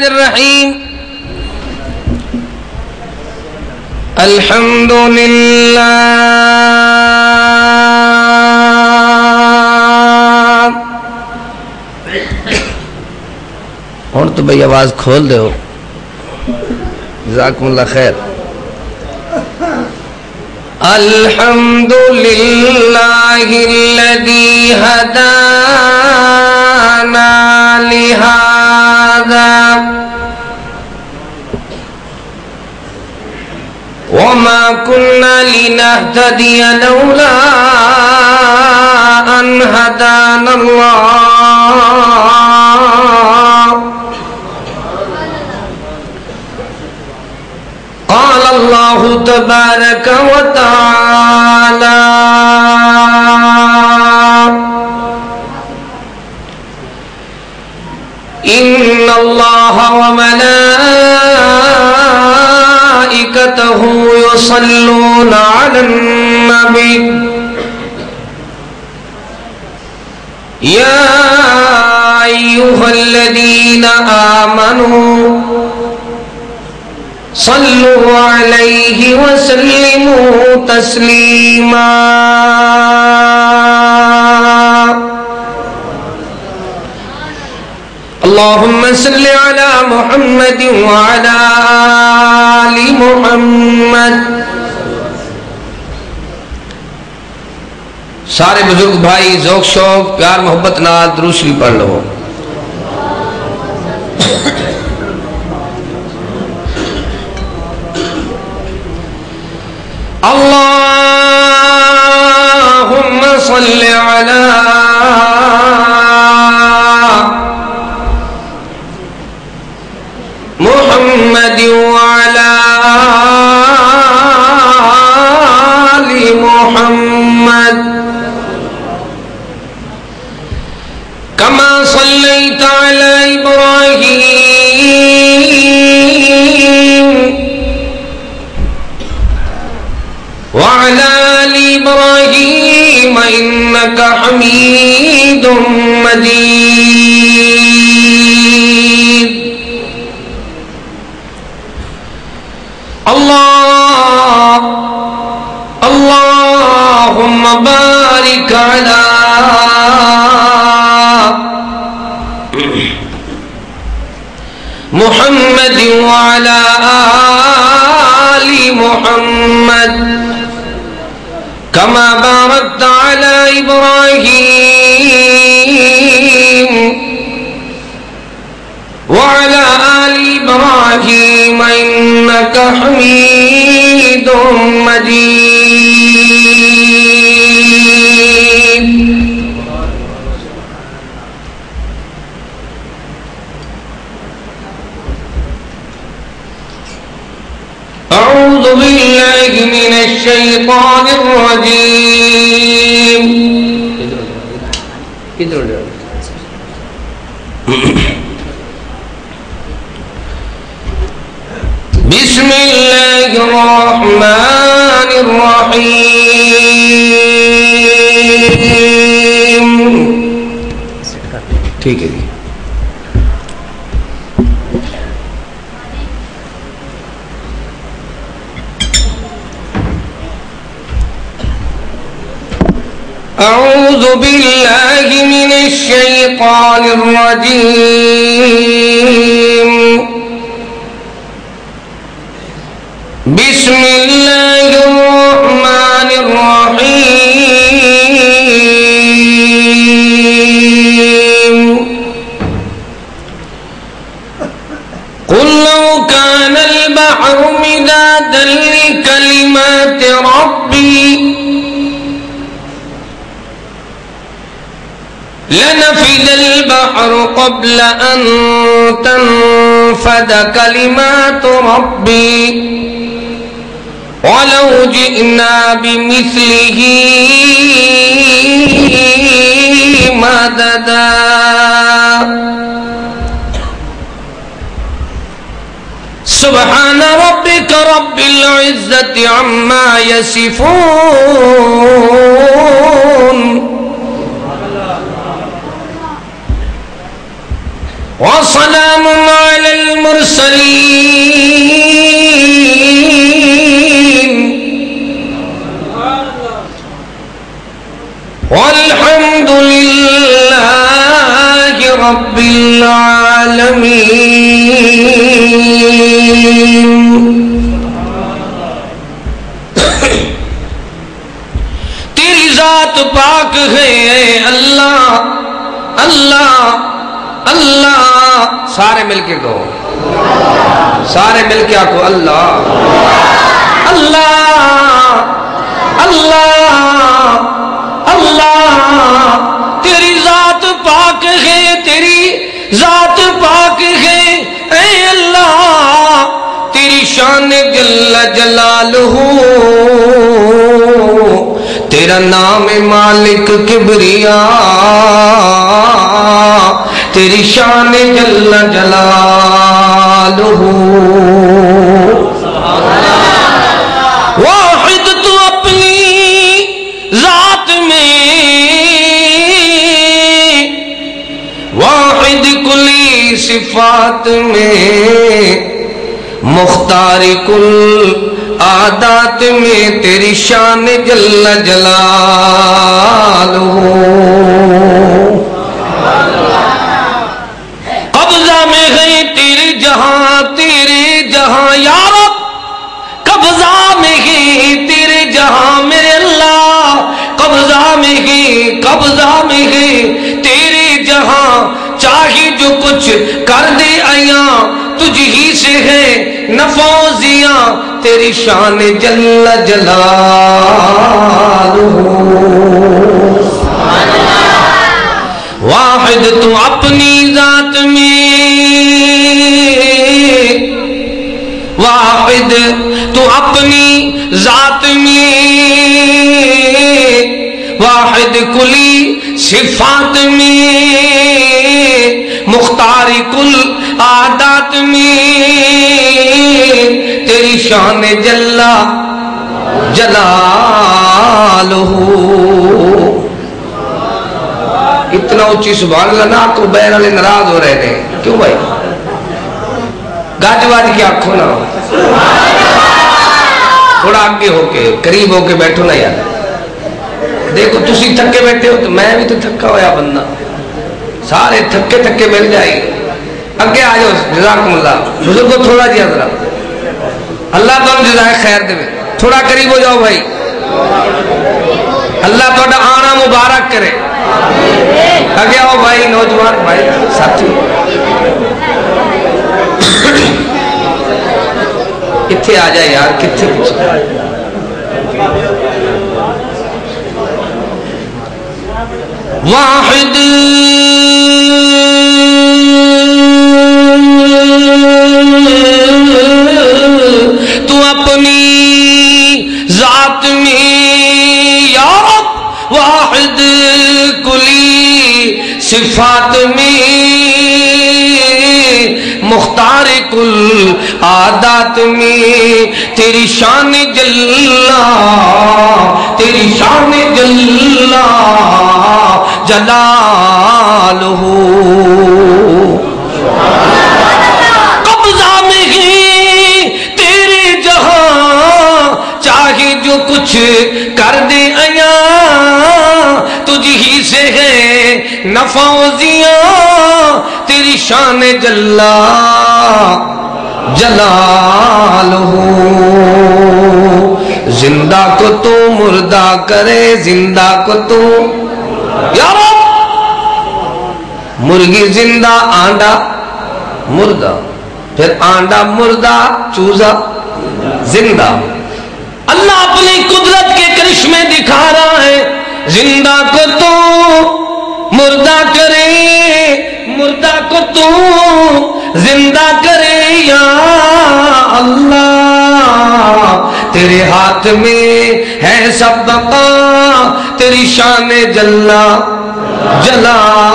الرحیم الحمدللہ اور تو بھئی آواز کھول دے ہو جزاکم اللہ خیر الحمدللہ الذی ہدانا لہذا وما كنا لنهتدي لولا أن هدانا الله قال الله تبارك وتعالى إن الله وملائكته يصلون على النبي يا أيها الذين آمنوا صلوا عليه وسلموا تسليما اللهم صل على محمد وعلى آل محمد سارے بزرگ بھائی ذوق شوق پیار محبت نال درود شریف پڑھ لو اللهم صل على محمد وعلى آل محمد كما صليت على إبراهيم وعلى آل إبراهيم إنك حميد مجيد اللهم بارك على محمد وعلى آل محمد كما باركت على إبراهيم وعلى آل إبراهيم إنك حميد مجيد أعوذ بالله من الشيطان الرجيم بسم الله الرحمن الرحيم ٹھیک ہے جی أعوذ بالله من الشيطان الرجيم بسم الله الرحمن الرحيم قل لو كان البحر مدادا لكلمات ربي لنفد البحر قبل أن تنفد كلمات ربي ولو جئنا بمثله مددا سبحان ربك رب العزة عما يصفون وسلام على المرسلين والحمد لله رب العالمين. تیری ذات پاک ہے اللہ اللہ اللہ. سارے مل کے کہو, سارے مل کے آکو اللہ اللہ اللہ اللہ. تیری ذات پاک ہے, تیری ذات پاک ہے اے اللہ. تیری شان جل جلالہ, تیرا نام مالک کبریاء. تیری شان جل جلالہ. واحد تو اپنی ذات میں, واحد کلی صفات میں, مختار کل عادات میں. تیری شان جل جلالہ. قبضہ میں گئی تیرے جہاں, تیرے جہاں یا رب. قبضہ میں گئی تیرے جہاں میرے اللہ. قبضہ میں گئی, قبضہ میں گئی تیرے جہاں. چاہی جو کچھ کر دے ایاں, تجھ ہی سے ہے نفوزیاں. تیری شان جل جلالہ. واحد تو اپنی ذات میں, واحد تو اپنی ذات میں, واحد کلی صفات میں, مختار کل عادات میں. تیری شان جل جلالہ. اتنا اونچی سبحان اللہ نہ تو بہر والے ناراض ہو رہے ہیں. کیوں بھائی گاج واج کی آنکھوں نہ ہو, تھوڑا آگے ہو کے قریب ہو کے بیٹھو نا یار. دیکھو تسی تھکے بیٹھے ہو تو میں بھی تو تھکا ہوا بندہ. سارے تھکے تھکے مل جائے. اگے آ جاؤ. جزاکم اللہ. بزرگوں تھوڑا جی حضرت, اللہ تو جزائے خیر دے. تھوڑا قریب ہو جاؤ بھائی. اللہ تھوڑا آنا مبارک کرے. آگے آؤ بھائی, نوجوان بھائی ساتھی. کتھے آ جائے یار, کتھے پوچھے. واحد تو اپنی ذات میں یا رب. واحد کلی صفات میں, مختار کل عادات میں. تیری شان جل, تیری شان جل جلالہ. قبضہ میں گئی تیرے جہاں, چاہے جو کچھ کر دے ایاں. تجھ ہی سے ہے نفوزیاں. تیری شان جل جلالہ. زندہ کو تو مردہ کرے, زندہ کو تو یا رب. مرغی زندہ, آنڈا مردہ, پھر آنڈا مردہ, چوزا زندہ. اللہ اپنی قدرت کے کرشمے دکھا رہا ہے. زندہ کو تو مردہ کرے, مردہ کو تو زندہ کرے یا اللہ. تیرے ہاتھ میں ہے سب بقا. تیری شان جل جلالہ.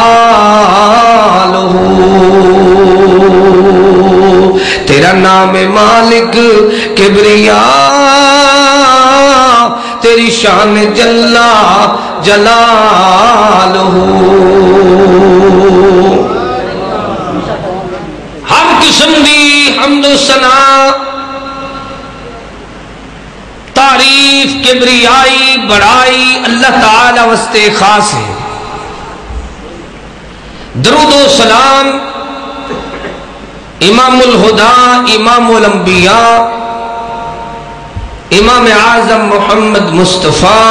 تیرا نام مالک کبریاء. تیری شان جل جلالہ. ہر قسم دی حمد و ثنا تعریف کبریائی بڑائی اللہ تعالی واسطے خاص ہے. درود و سلام امام الہدی امام الانبیاء امام اعظم محمد مصطفیٰ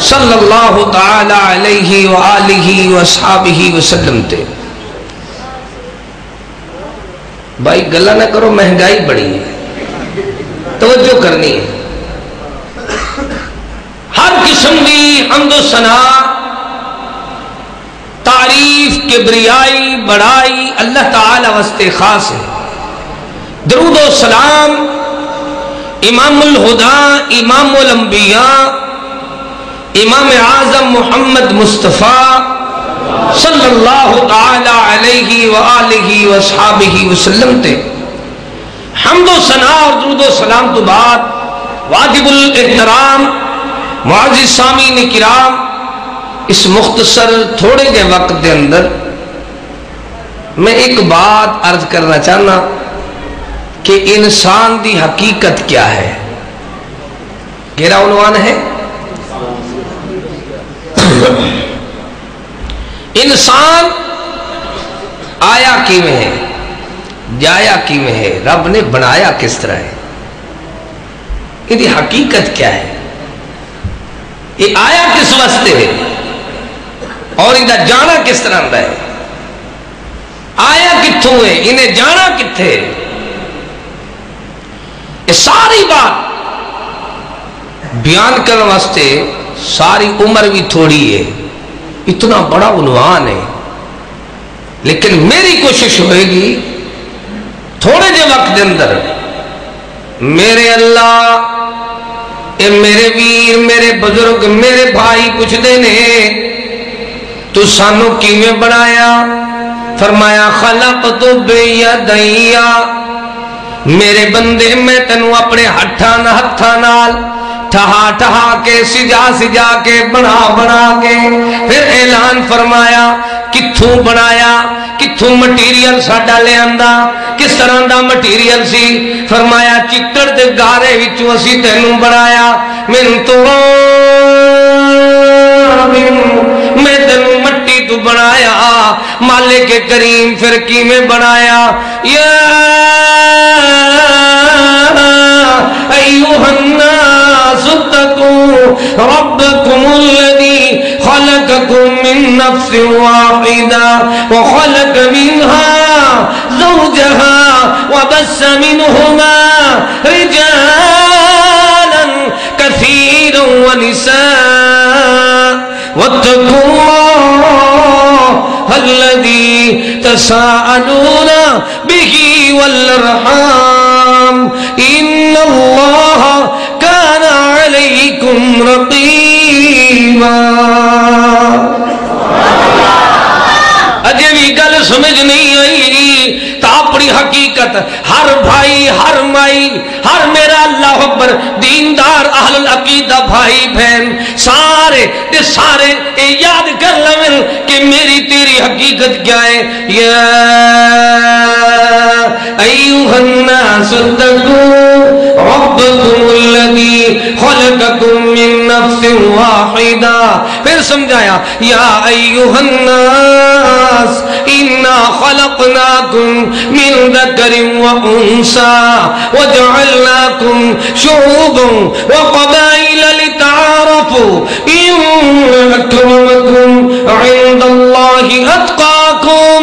صلی اللہ تعالی علیہ وآلہ وصحابہ وسلم تے. بھائی گلہ نہ کرو، مہنگائی بڑی ہے، توجہ کرنی ہے. ہر قسم دی حمد و ثنا تعریف کبریائی بڑائی اللہ تعالی واسطے خاص ہے. درود و سلام امام الہدی امام الانبیاء امام اعظم محمد مصطفیٰ صلی اللہ تعالی علیہ وآلہ وصحابہ وسلم تے. حمد و ثنا اور درود و سلام تو بعد واجب الاحترام معزز سامعین کرام، اس مختصر تھوڑے کے وقت دے اندر میں ایک بات عرض کرنا چاہنا کہ انسان دی حقیقت کیا ہے. میرا عنوان ہے انسان آیا کیویں ہے، جایا کیویں ہے، رب نے بنایا کس طرح ہے، ان دی حقیقت کیا ہے، یہ آیا کس واسطے ہے اور ان دا جانا کس طرح ہے. آیا کتھوں ہے، انہیں جانا کتھے. یہ ساری بات بیان کرنے واسطے ساری عمر بھی تھوڑی ہے، اتنا بڑا عنوان ہے، لیکن میری کوشش ہوئے گی تھوڑے جے وقت دے اندر میرے اللہ اے میرے ویر میرے بزرگ میرے بھائی پوچھ دینے تو سانو کیویں بنایا. فرمایا خلقت بیدیا، میرے بندے میں تنو اپنے ہتھاں نال ٹھہا ٹھہا کے سجا کے بنا کے پھر اعلان فرمایا کتھوں بنایا، کتھوں مٹیریل ساڈا لے آندا، کس طرح دا مٹیریل سی. فرمایا چکڑ دے گارے وچوں اسی تینوں بنایا، من تو میں تینوں مٹی تو بنایا. مالک کریم پھر کیویں بنایا. یا ایھا الناس اتقوا ربکم الذی خلقکم من نفس واحدہ وخلق منها زوجها وبث منهما رجالا كثيرا ونساء واتقوا الله الذي تساءلون به والارحام ان الله كان عليكم رقيبا. اجے بھی گل سمجھ نہیں آئی تا اپنی حقیقت ہر بھائی ہر مائی ہر میرا اللہ اکبر دیندار اہل العقیدہ بھائی بہن سارے دے سارے یاد کر لیں کہ میری تیری حقیقت کیا ہے. یا ایھا الناس اتقوا ربکم الذی خلقکم من نفس واحدہ. پھر سمجھایا یا ایھا الناس انا خلقناکم من ذکر وانثى وجعلناکم شعوبا وقبائل لتعارفوا ان اکرمکم عند اللہ اتقاکم.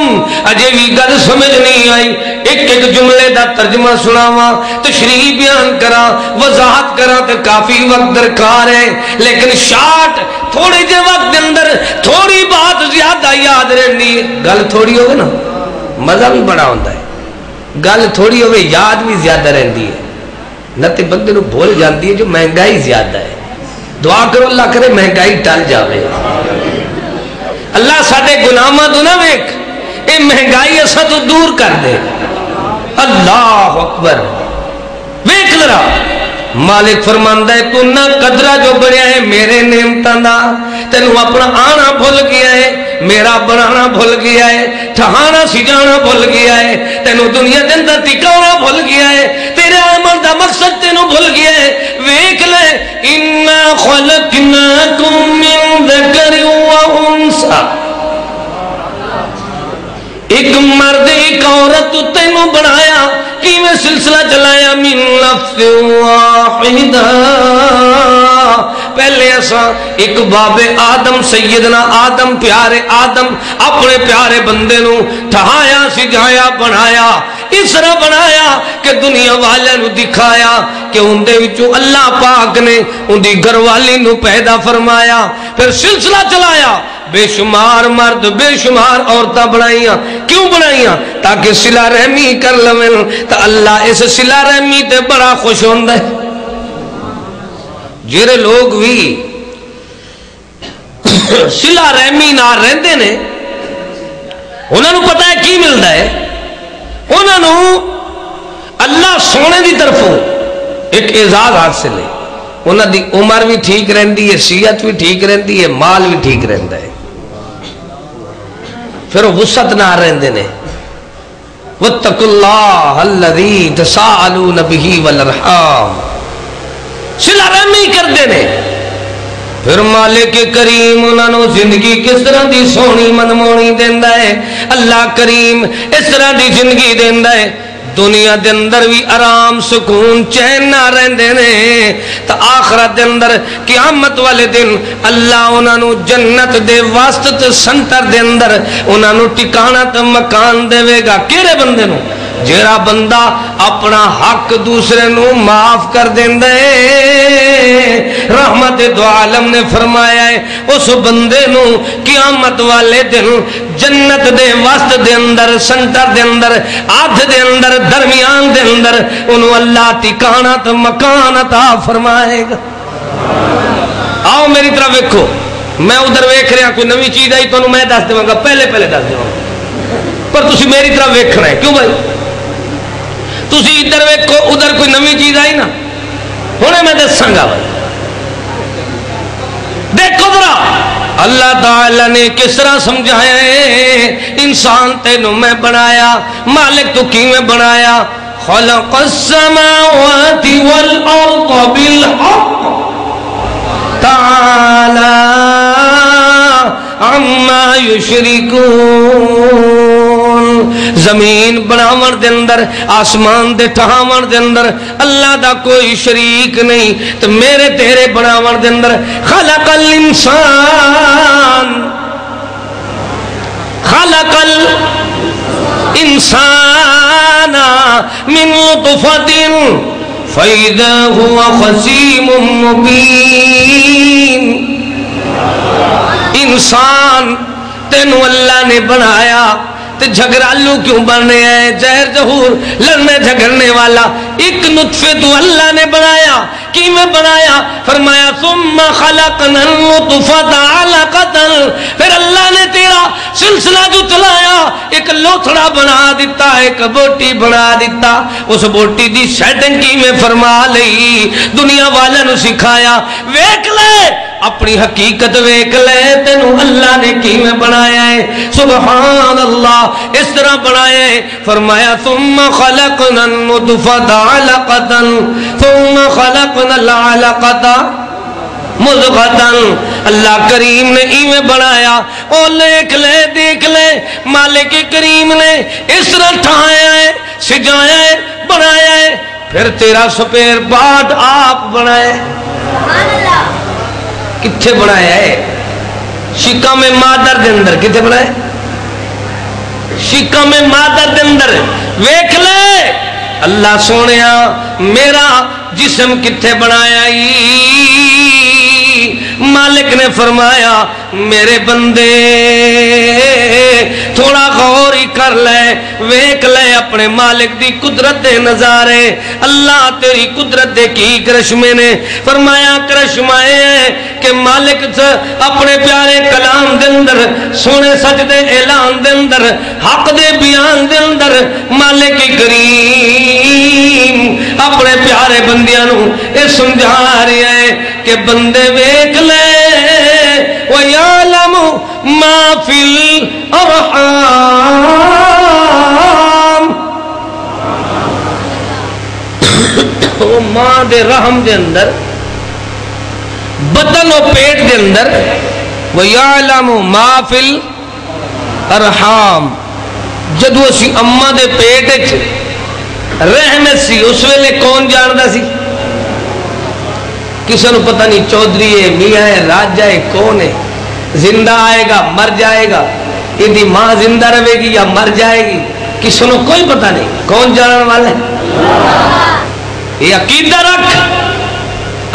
اجے بھی گل سمجھ نہیں آئی، ایک جملے دا ترجمہ سناواں تشریح بیان کرا وضاحت کرا تو کافی وقت درکار ہے، لیکن شارٹ تھوڑے جے وقت دے اندر تھوڑی بات زیادہ یاد رہنی. گل تھوڑی ہوگی نا مزہ بھی بڑا ہوتا ہے، گل تھوڑی ہوگی یاد بھی زیادہ رہتی ہے، نہ تے بندے نو بھول جاتی ہے جو مہنگائی زیادہ ہے. دعا کرو اللہ کرے مہنگائی ٹل جاوے. اللہ ساڈے گناہاں تو نہ ویکھ اے مہنگائی اساں تو دور کر دے. اللہ اکبر. ویکھ ذرا مالک فرماندا ہے تو نہ قدرہ جو بنیا ہے میرے نعمتاں دا، تینوں اپنا آنا بھول گیا ہے، میرا بنانا بھول گیا ہے، ٹھہانا سجانا بھول گیا ہے، تینوں دنیا دے اندر ٹکانا بھول گیا ہے، تیرے عمل دا مقصد تینوں بھول گیا ہے۔ ویکھ لے انا خلقناکم من ذکر و انثی، ایک مرد ایک عورت تینوں بنایا، کیویں سلسلہ چلایا، من نفس واحدہ، پہلے ایسا ایک باب آدم سیدنا آدم پیارے آدم اپنے پیارے بندے نو ٹھہایا سجایا بنایا، اس طرح بنایا کہ دنیا والے نو دکھایا کہ اندے وچوں اللہ پاک نے اندی گھر والی نو پیدا فرمایا، پھر سلسلہ چلایا، بے شمار مرد بے شمار عورتاں بنائیاں، کیوں بنائیاں؟ تاکہ صلہ رحمی کر لویں، تو اللہ اس صلہ رحمی تے بڑا خوش ہوندا ہے۔ جڑے لوگ بھی صلہ رحمی نہ رہندے نے انہاں نوں پتہ ہے کی ملدا ہے، انہاں نوں اللہ سونے دی طرفوں ایک اعزاز حاصل ہے، انہاں دی عمر بھی ٹھیک رہندی ہے، صحت بھی ٹھیک رہندی ہے، مال بھی ٹھیک رہندا ہے، پھر وسعت نہ رہندے نے۔ واتقوا اللہ الذی تساءلون بہ والارحام، صلہ رحمی کردے نے، پھر مالک کریم انہاں نوں زندگی کس طرح دی سونی منمونی دیندا ہے، اللہ کریم اس طرح دی زندگی دیندا ہے، دنیا دے اندر بھی آرام سکون چین نہ رہندے نے، تا آخرت دے اندر قیامت والے دن اللہ انہاں نوں جنت دے واسطے سنٹر دے اندر انہاں نوں ٹھکانہ تے مکان دے گا۔ کیڑے بندے نوں؟ جیڑا بندہ اپنا حق دوسرے نوں معاف کر دیندا ہے، رحمت دو عالم نے فرمایا ہے اس بندے نوں قیامت والے دن جنت دے وسط دے اندر سنٹر دے اندر آدھ دے اندر درمیان دے اندر انہوں اللہ ٹھکانہ تے مکان عطا فرمائے گا۔ آؤ میری طرف ویکھو، میں ادھر ویکھ رہا کوئی نویں چیز آئی تو میں دس دوں گا، پہلے دس دوں گا، پر تسی میری طرف ویکھنا ہے، کیوں بھائی؟ تسی ادھر ویکھو ادھر کوئی نویں چیز آئی نا، ہونے میں دساں گا بھائی۔ دیکھو ذرا اللہ تعالیٰ نے کس طرح سمجھایا ہے، انسان تینوں میں بنایا، مالک تو کیویں بنایا؟ خلق السماوات والارض بالحق تعالی عما یشرکون، زمین بناون دے اندر آسمان دے ٹھہاون دے اندر اللہ دا کوئی شریک نہیں، تو میرے تیرے بناون دے اندر خلق الانسان، خلق الانسان من نطفۃ فإذا هو خصیم مبین، انسان تینوں اللہ نے بنایا تے جھگڑالو کیوں بننے ہیں، زہر ظہور لڑنے جھگڑنے والا، ایک نطفے تو اللہ نے بنایا، کی میں بنایا؟ فرمایا ثم خلقنا النطفۃ علقۃ، پھر اللہ نے تیرا سلسلہ جو چلایا ایک لوتھڑا بنا دیتا، ایک بوٹی بنا دیتا، اس بوٹی دی سیٹنگ کی میں فرما لئی، دنیا والے نو سکھایا، ویکھ لے اپنی حقیقت ویکھ لے تینوں اللہ نے کی میں بنایا ہے، سبحان اللہ اس طرح بنایا ہے۔ فرمایا ثم خلقنا النطفۃ علقۃ ثم خلقنا العلقۃ مضغۃ، اللہ کریم نے ایویں بنایا، او لکھ لے دیکھ لے مالک کریم نے اس طرح ٹھایا ہے، سجایا ہے، بنایا ہے، پھر تیرا سپیر پارٹ آپ بنائے، کتھے بنایا ہے؟ شکا میں مادر دے اندر، کتھے بنائے؟ شکا میں مادر دے اندر، ویکھ لے اللہ سونیا میرا جسم کتھے بنایا مالک نے فرمایا میرے بندے تھوڑا غور ہی کر لے، ویکھ لے اپنے مالک دی قدرت دے نظارے، اللہ تیری قدرت دے کی کرشمے نے۔ فرمایا کرشمہ ہے کہ مالک اپنے پیارے کلام دے اندر، سونے سجدے اعلان دے اندر، حق دے بیان دے اندر، مالک کریم اپنے پیارے بندیاں نو اے سمجھا رہے ہیں کہ بندے ویکھ لے وَيَعْلَمُ مَا فِي الْأَرْحَامِ وہ ماں دے رحم دے اندر بطن و پیٹ دے اندر وَيَعْلَمُ مَا فِي الْأَرْحَامِ جدو اسی اماں دے پیٹ رحمت سی اس ویلے کون جاندا سی کسی نو پتہ نہیں چودھری ہے میاں ہے راجہ ہے کون ہے زندہ آئے گا مر جائے گا یہ ماں زندہ رہے گی یا مر جائے گی کسی نو کوئی پتہ نہیں کون جاننے والا ہے یہ عقیدہ رکھ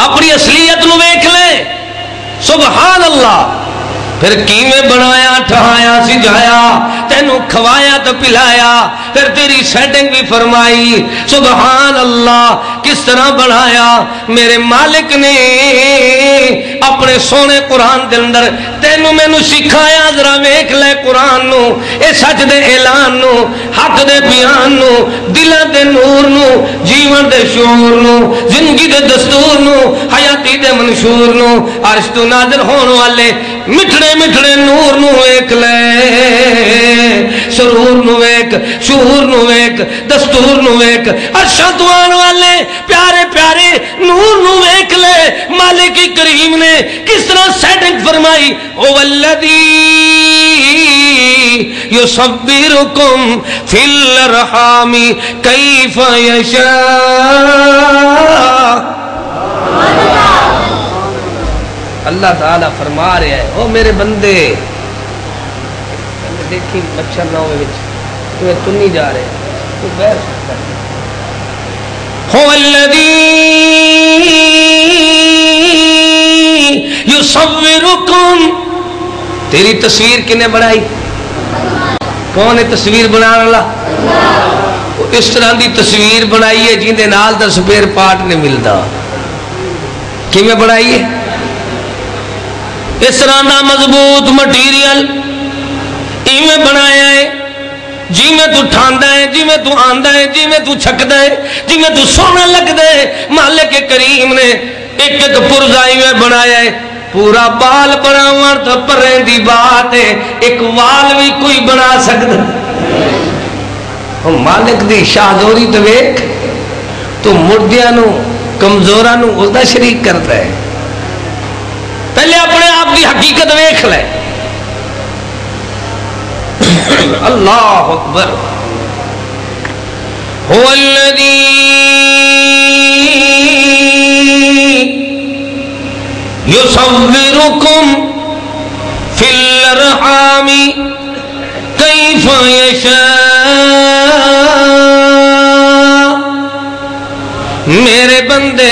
اپنی اصلیت نو ویکھ لے سبحان اللہ پھر کیویں بنایا ٹھہایا سجایا تینوں کھوایا تو پلایا پھر تیری سیٹنگ بھی فرمائی سبحان اللہ کس طرح بنایا میرے مالک نے اپنے سونے قرآن دے اندر تینوں میں نو سکھایا ذرا ویکھ لے قرآن نو اے سچ دے اعلان نو حق دے بیان نو دلوں دے نور نو جیون دے شعور نو زندگی دے دستور نو حیاتی دے منشور نو عرش تو نازل ہون والے مٹھڑے مٹھڑے نور نو ایک لے سرور نو ایک شعور نو ایک دستور نو ایک عرشاں تو آن والے پیارے پیارے نور نو ایک لے مالک کریم نے کس طرح سیٹنگ فرمائی وَالَّذِي يُصَبِّرُكُمْ فِي الْأَرْحَامِ كَيْفَ يَشَاءُ اللہ تعالیٰ فرما رہے ہیں او میرے بندے دیکھی مچھر نہ ہوئے تمہیں تو نہیں جا رہے تو بیر سکتا هو الذي يصوركم تیری تصویر کنے بنائی کون ہے تصویر بنانے والا اس طرح دی تصویر بنائی ہے جن دے نال دا سپیر پارٹ نہیں ملتا کیویں بنائی ہے اس طرح دا مضبوط مٹیریل ایویں بنایا ہے جی میں تو ٹھاندا ہے جی میں تو آندا ہے جی میں تو چھکدا ہے جی میں تو سونا لگدا ہے مالک کریم نے ایک ایک پرزا ایویں بنایا ہے پورا بال بناون تو پریں دی بات ہے ایک وال بھی کوئی بنا سکدا مالک دی شاہدوری تو ویکھ تو مردیاں نو کمزوراں نو اس دا شریک کرتا ہے پہلے اپنے آپ کی حقیقت ویکھ لے اللہ اکبر هو الذی یصورکم فی الارحام کیف یشاء میرے بندے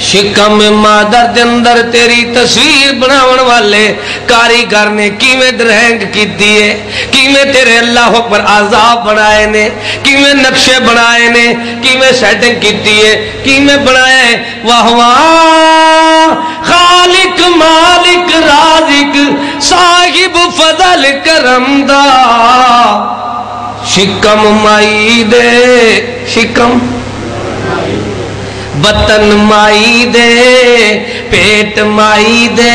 شکم مادر دے اندر تیری تصویر بناون والے کاریگر نے کیویں ڈرائنگ کیتی ہے کیویں تیرے اللہ پر عذاب بنائے نے کیویں نقشے بنائے نے کیویں سیٹنگ کیتی ہے کیویں بنایا ہے واہ واہ خالق مالک رازق صاحب فضل کرم دا شکم مائی دے شکم بطن مائی دے پیٹ مائی دے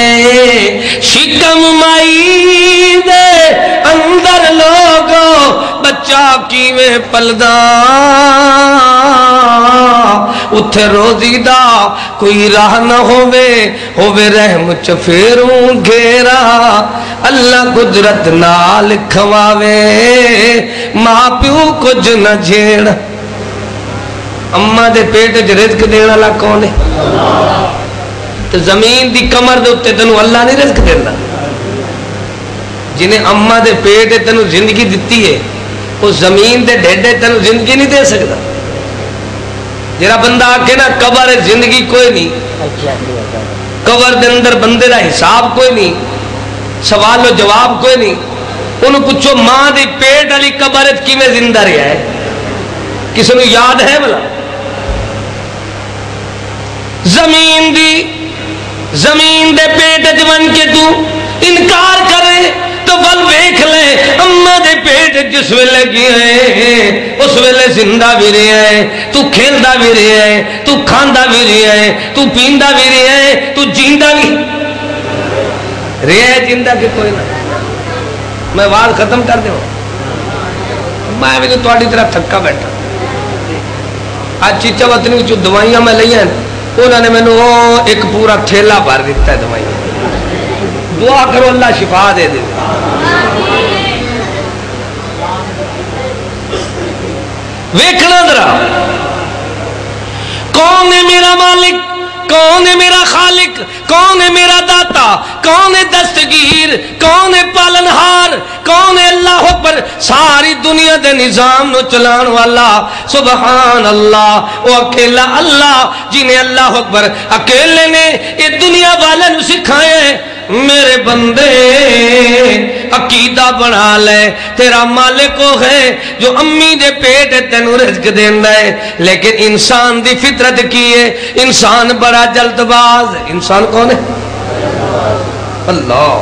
شکم مائی دے اندر لوگو بچہ کیویں پلدا اتھے روزی دا کوئی راہ نہ ہووے رحم چفیروں گھیرا اللہ قدرت نال کھواوے ماں پیو کچھ نہ جھیڑ اماں دے پیٹ وچ رزق دین والا کون ہے تو زمین دی کمر دے اوتے تینوں اللہ نہیں رزق دیندا جنہیں اماں دے پیٹ تینوں زندگی دتی ہے وہ زمین دے ڈھیڈے تینوں زندگی نہیں دے سکتا جڑا بندہ آکھے نا قبر زندگی کوئی نہیں قبر دے اندر بندے دا حساب کوئی نہیں سوال و جواب کوئی نہیں انہوں پوچھو ماں دی پیٹ والی قبر کیویں زندہ رہا ہے کسی نو یاد ہے بلا زمین دے پیٹ جمن کے تو انکار کرے تو مصطفیٰ ویکھ لے اما دے پیٹ جس ویلے گئے اس ویلے زندہ بھی رہا ہے، تو کھیلدا بھی رہا ہے، تو کھاندا بھی رہا ہے، تو پیندا بھی رہا ہے، تو جیندا بھی رہا ہے، جیندا کہ کوئی نہ۔ میں بات ختم کر دوں، میں بھی تو تھوڑی طرح تھکا بیٹھا۔ آج چیچا وطنی جو دوائیاں میں لئی ہیں انہوں نے میں نے ایک پورا تھیلا بھر دیتا ہے دوائیاں۔ دعا کرو اللہ شفا دے دے۔ ویکھنا ذرا کون ہے میرا مالک، کون ہے میرا خالق، کون ہے میرا داتا، کون ہے دستگیر، کون ہے پالنہار، کون ہے اللہ اکبر ساری دنیا دے نظام نو چلان والا سبحان اللہ۔ وہ اکیلا اللہ جنہیں اللہ اکبر اکیلے نے یہ دنیا والے نو سکھائے میرے بندے عقیدہ بنا لے تیرا مالک وہ ہے جو امی دے پیٹ تینوں رزق دیندا ہے، لیکن انسان دی فطرت کی ہے، انسان بڑا جلد باز ہے۔ انسان کون ہے؟ اللہ۔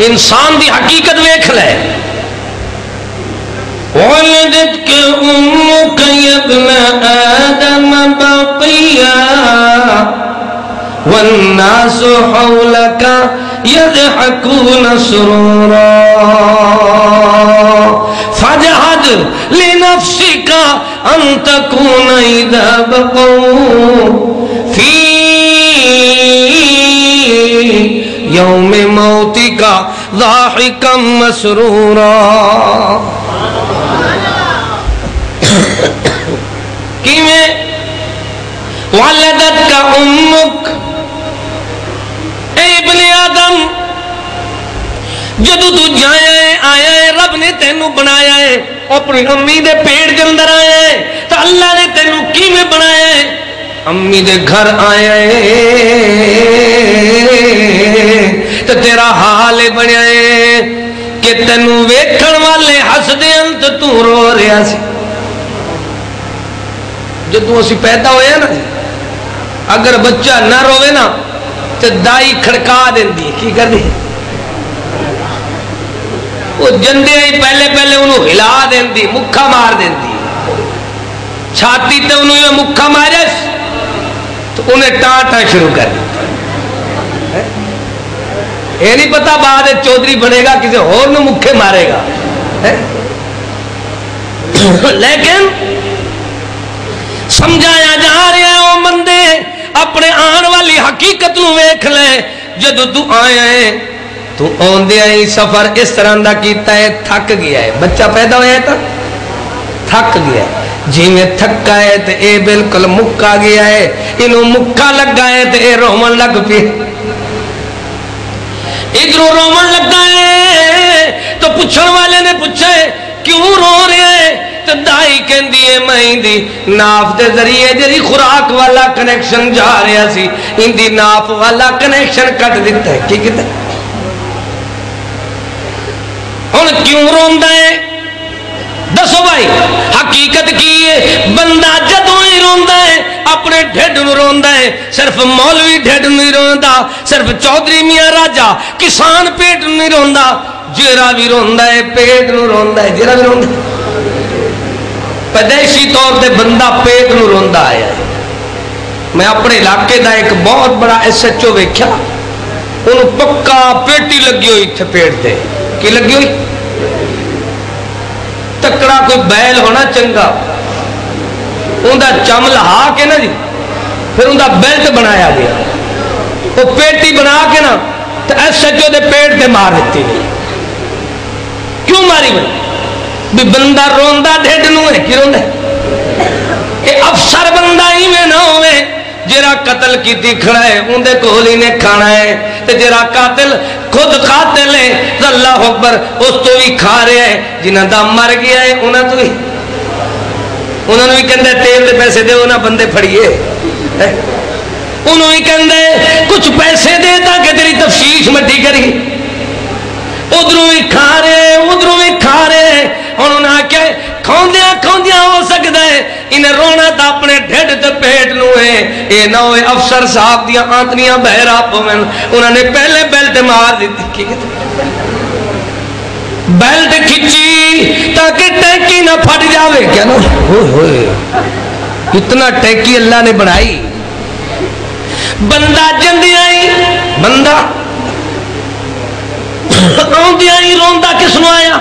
انسان دی حقیقت ویکھ لے۔ وَلَدَتْكَ أُمُّكَ يَا ابْنَ آدَمَ بَقِيًّا والناس حولك يضحكون سرورا فاجهد لنفسك أن تكون إذا بقوا في يوم موتك ضاحكا مسرورا۔ کیویں ولدتك أمك ابن آدم جدو تو جایا ہے آیا ہے رب نے تینوں بنایا ہے اپنی امی دے پیٹ دے اندر آیا ہے تو اللہ نے تینوں کی میں بنایا ہے امی دے گھر آیا ہے تو تیرا حال بنیا ہے کہ تینوں ویکھن والے ہس دے انت تو رو رہا سی۔ جدو اسی پیدا ہوئے نا اگر بچہ نہ روے نا تو دائی کھڑکا دیں دی کی کر دی وہ جندے ہی پہلے انہوں ہلا دیں دی مکھا مار دیں دی چھاتی تے انہوں یہ مکھا مارس تو انہیں ٹانٹا شروع کر دی۔ یہ نہیں پتا بعد چودھری بنے گا کسی اور نے مکھے مارے گا، لیکن سمجھایا جا رہا ہے وہ مندے اپنے آن والی حقیقت نو ویکھ لے۔ جدو تو آیا ہے تو آندے آئی سفر اس طرح دا کیتا ہے تھک گیا ہے، بچہ پیدا ہویا ہے تو تھک گیا ہے، جی میں تھکا ہے تو اے بالکل مکا گیا ہے، انہوں مکا لگا ہے تو اے رومن لگ پی ادھروں رومن لگا ہے تو پوچھن والے نے پوچھے کیوں رو رہے ہیں تو دائی کہن دیئے میں دی ناف دے ذریعے جری خوراک والا کنیکشن جا رہا سی ان دی ناف والا کنیکشن کٹ دیتا ہے کی کہتا ہے ہن کیوں روندہ ہے دسو بھائی حقیقت کی ہے بندہ جدوں ہی روندہ ہے اپنے ڈھڈ نو روندہ ہے، صرف مولوی ڈھڈ نہیں روندہ، صرف چودھری میاں راجہ کسان پیٹ نہیں روندہ، جیرا بھی روندہ ہے پیٹ نو روندہ ہے، جیرا بھی روندہ ہے پیدائشی طور دے بندہ پیٹ نو روندہ آیا ہے۔ میں اپنے علاقے دا ایک بہت بڑا ایس ایچ او ویکھیا انہوں پکا پیٹی لگی ہوئی تھے پیٹ دے کی لگی ہوئی تکڑا کوئی بیل ہونا چنگا اندھا چم لہا کے نا جی پھر اندھا بیلٹ بنایا گیا وہ پیٹی بنا کے نا تو ایس ایچ او دے پیٹ دے مار دیتی نہیں کیوں ماری بھائی بھی بندہ روندہ ڈھیڈ نو ہے کی روندہ ہے کہ افسر بندہ ہی میں نہ ہوئے جیرا قتل کی تھی کھڑا ہے اندھے کوہلی نے کھانا ہے تو جیرا قاتل خود قاتل ہے تو اللہ اکبر اس تو بھی کھا رہے ہیں جنہ دا مر گیا ہے انہوں تو بھی انہوں نے بھی کہندے تیل دے پیسے دے انہوں بندے پھڑیے انہوں نے کہندے کچھ پیسے دے تاکہ تیری تفشیش مٹی کری ادھروں بھی کھا رہے ادھروں بھی کھا رہے انہوں نے کہا کھوندیاں ہو سکتا ہے انہیں رونا تا اپنے ڈھڈ تے پیٹ نو ہے. اے نہ ہوئے افسر صاحب دیاں آنتنیاں بہرا پوین. انہوں نے پہلے بیلٹ مار دیتی بیلٹ کھچی تاکہ ٹینکی نہ پھٹ جاوے. کیا نا ہوئے اتنا ٹینکی اللہ نے بنائی. بندہ جندیاں ہی بندہ روندیاں ہی روندا کس نو آیا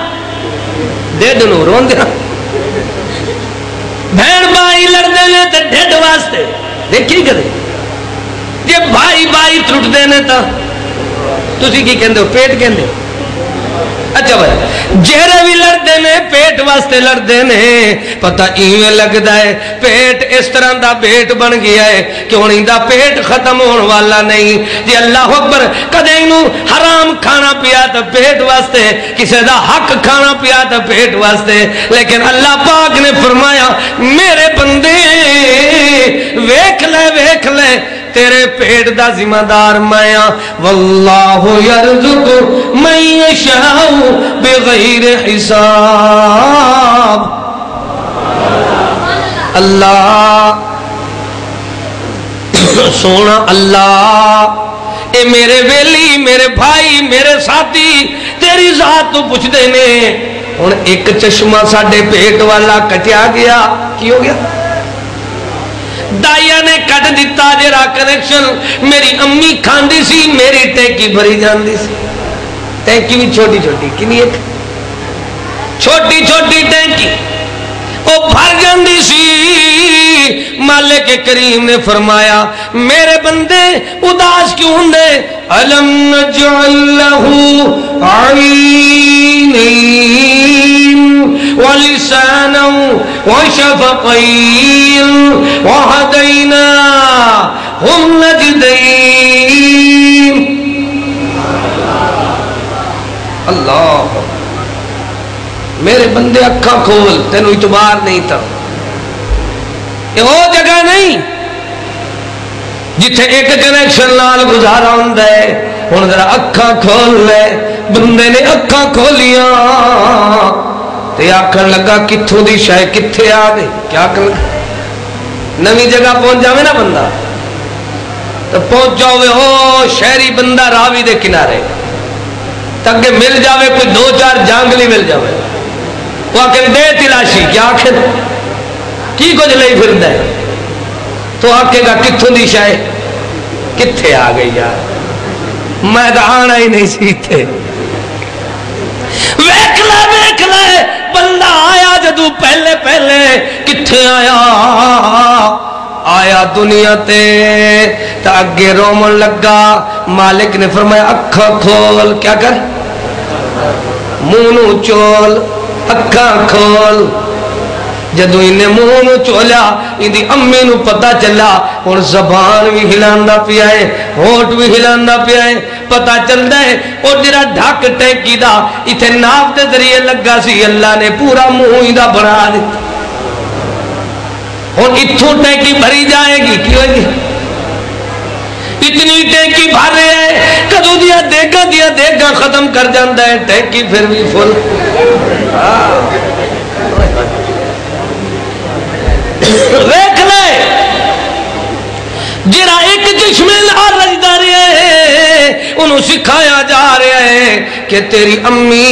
ڈھڈ نو روندیاں. بہن بھائی لڑتے نے تو ڈھڈ واسطے دیکھی کرے جی بھائی بھائی ٹوٹتے نے تو تسی کی کہندے ہو پیٹ کہندے ہو. اچھا بھائی جہرے بھی لڑتے نے پیٹ واسطے لڑتے نے پتہ ایویں لگتا ہے پیٹ اس طرح دا پیٹ بن گیا ہے کہ ہن دا پیٹ ختم ہون والا نہیں. جی اللہ اکبر کدے اینو حرام کھانا پیا تو پیٹ واسطے کسی دا حق کھانا پیا تو پیٹ واسطے. لیکن اللہ پاک نے فرمایا میرے بندے ویکھ لے تیرے پیٹ دا ذمہ دار میں واللہ یرزق من یشاء بغیر حساب. اللہ سونا اللہ اے میرے ویلی میرے بھائی میرے ساتھی تیری ذات تو پوچھ دے نے. ہن ایک چشمہ ساڈے پیٹ والا کٹیا گیا کی ہو گیا دائیا نے کٹ دیتا جرا کنیکشن. میری امی کھاندی سی میری ٹینکی بھری جاندی سی. ٹینکی بھی چھوٹی چھوٹی کنی ایک چھوٹی چھوٹی ٹینکی وہ بھر جاندی سی. مالک کریم نے فرمایا میرے بندے اداس کیوں ہندے الم نجعل لہو عینین ولسانا وشفقین وہدینا ہم نجدین. اللہ میرے بندے اکھاں کھول تینوں اعتبار نہیں تھا. یہ وہ جگہ نہیں جتھے ایک کنیکشن نال گزارا ہوندا ہے. ہن ذرا اکھاں کھول لے. بندے نے اکھاں کھولیاں تے آکھن لگا کتھوں دی شے کتھے آ گئی. کیا کر نویں جگہ پہنچ جاوے نا بندہ تو پہنچ جاوے ہو شہری بندہ راوی دے کنارے تاکہ مل جاوے کوئی دو چار جانگلی مل جاوے. وہ آکھن دے تلاشی کیا آکھن کی کچھ لئی پھر دے تو آکھے گا کتھوں دی شے کتھے آ گئی یار میں تو آنا ہی نہیں سیتے. ویکھ لے بندہ آیا جدو پہلے کتھے آیا دنیا تے تا اگے رومن لگا. مالک نے فرمایا اکھاں کھول. کیا کر منہ نو چول اکھاں کھول. جدو انہیں منہ نو چولیا اندی امی نو پتا چلا اور زبان بھی ہلاندا پیا ہے ہونٹ بھی ہلاندا پیا ہے. پتا چلدا ہے اور جڑا ڈھک ٹینکی دا ایتھے ناف دے ذریعے لگا سی اللہ نے پورا منہ دا بنا دتا. ہن اتھوں ٹینکی بھری جائے گی کی ہوئے گی اتنی ٹینکی بھر رہے ہیں کدو دیا دیگا ختم کر جاندا ہے ٹینکی پھر بھی فل. ویکھ لے جڑا ایک چشمے نال رجدا رہا ہے انہوں سکھایا جا رہا ہے کہ تیری امی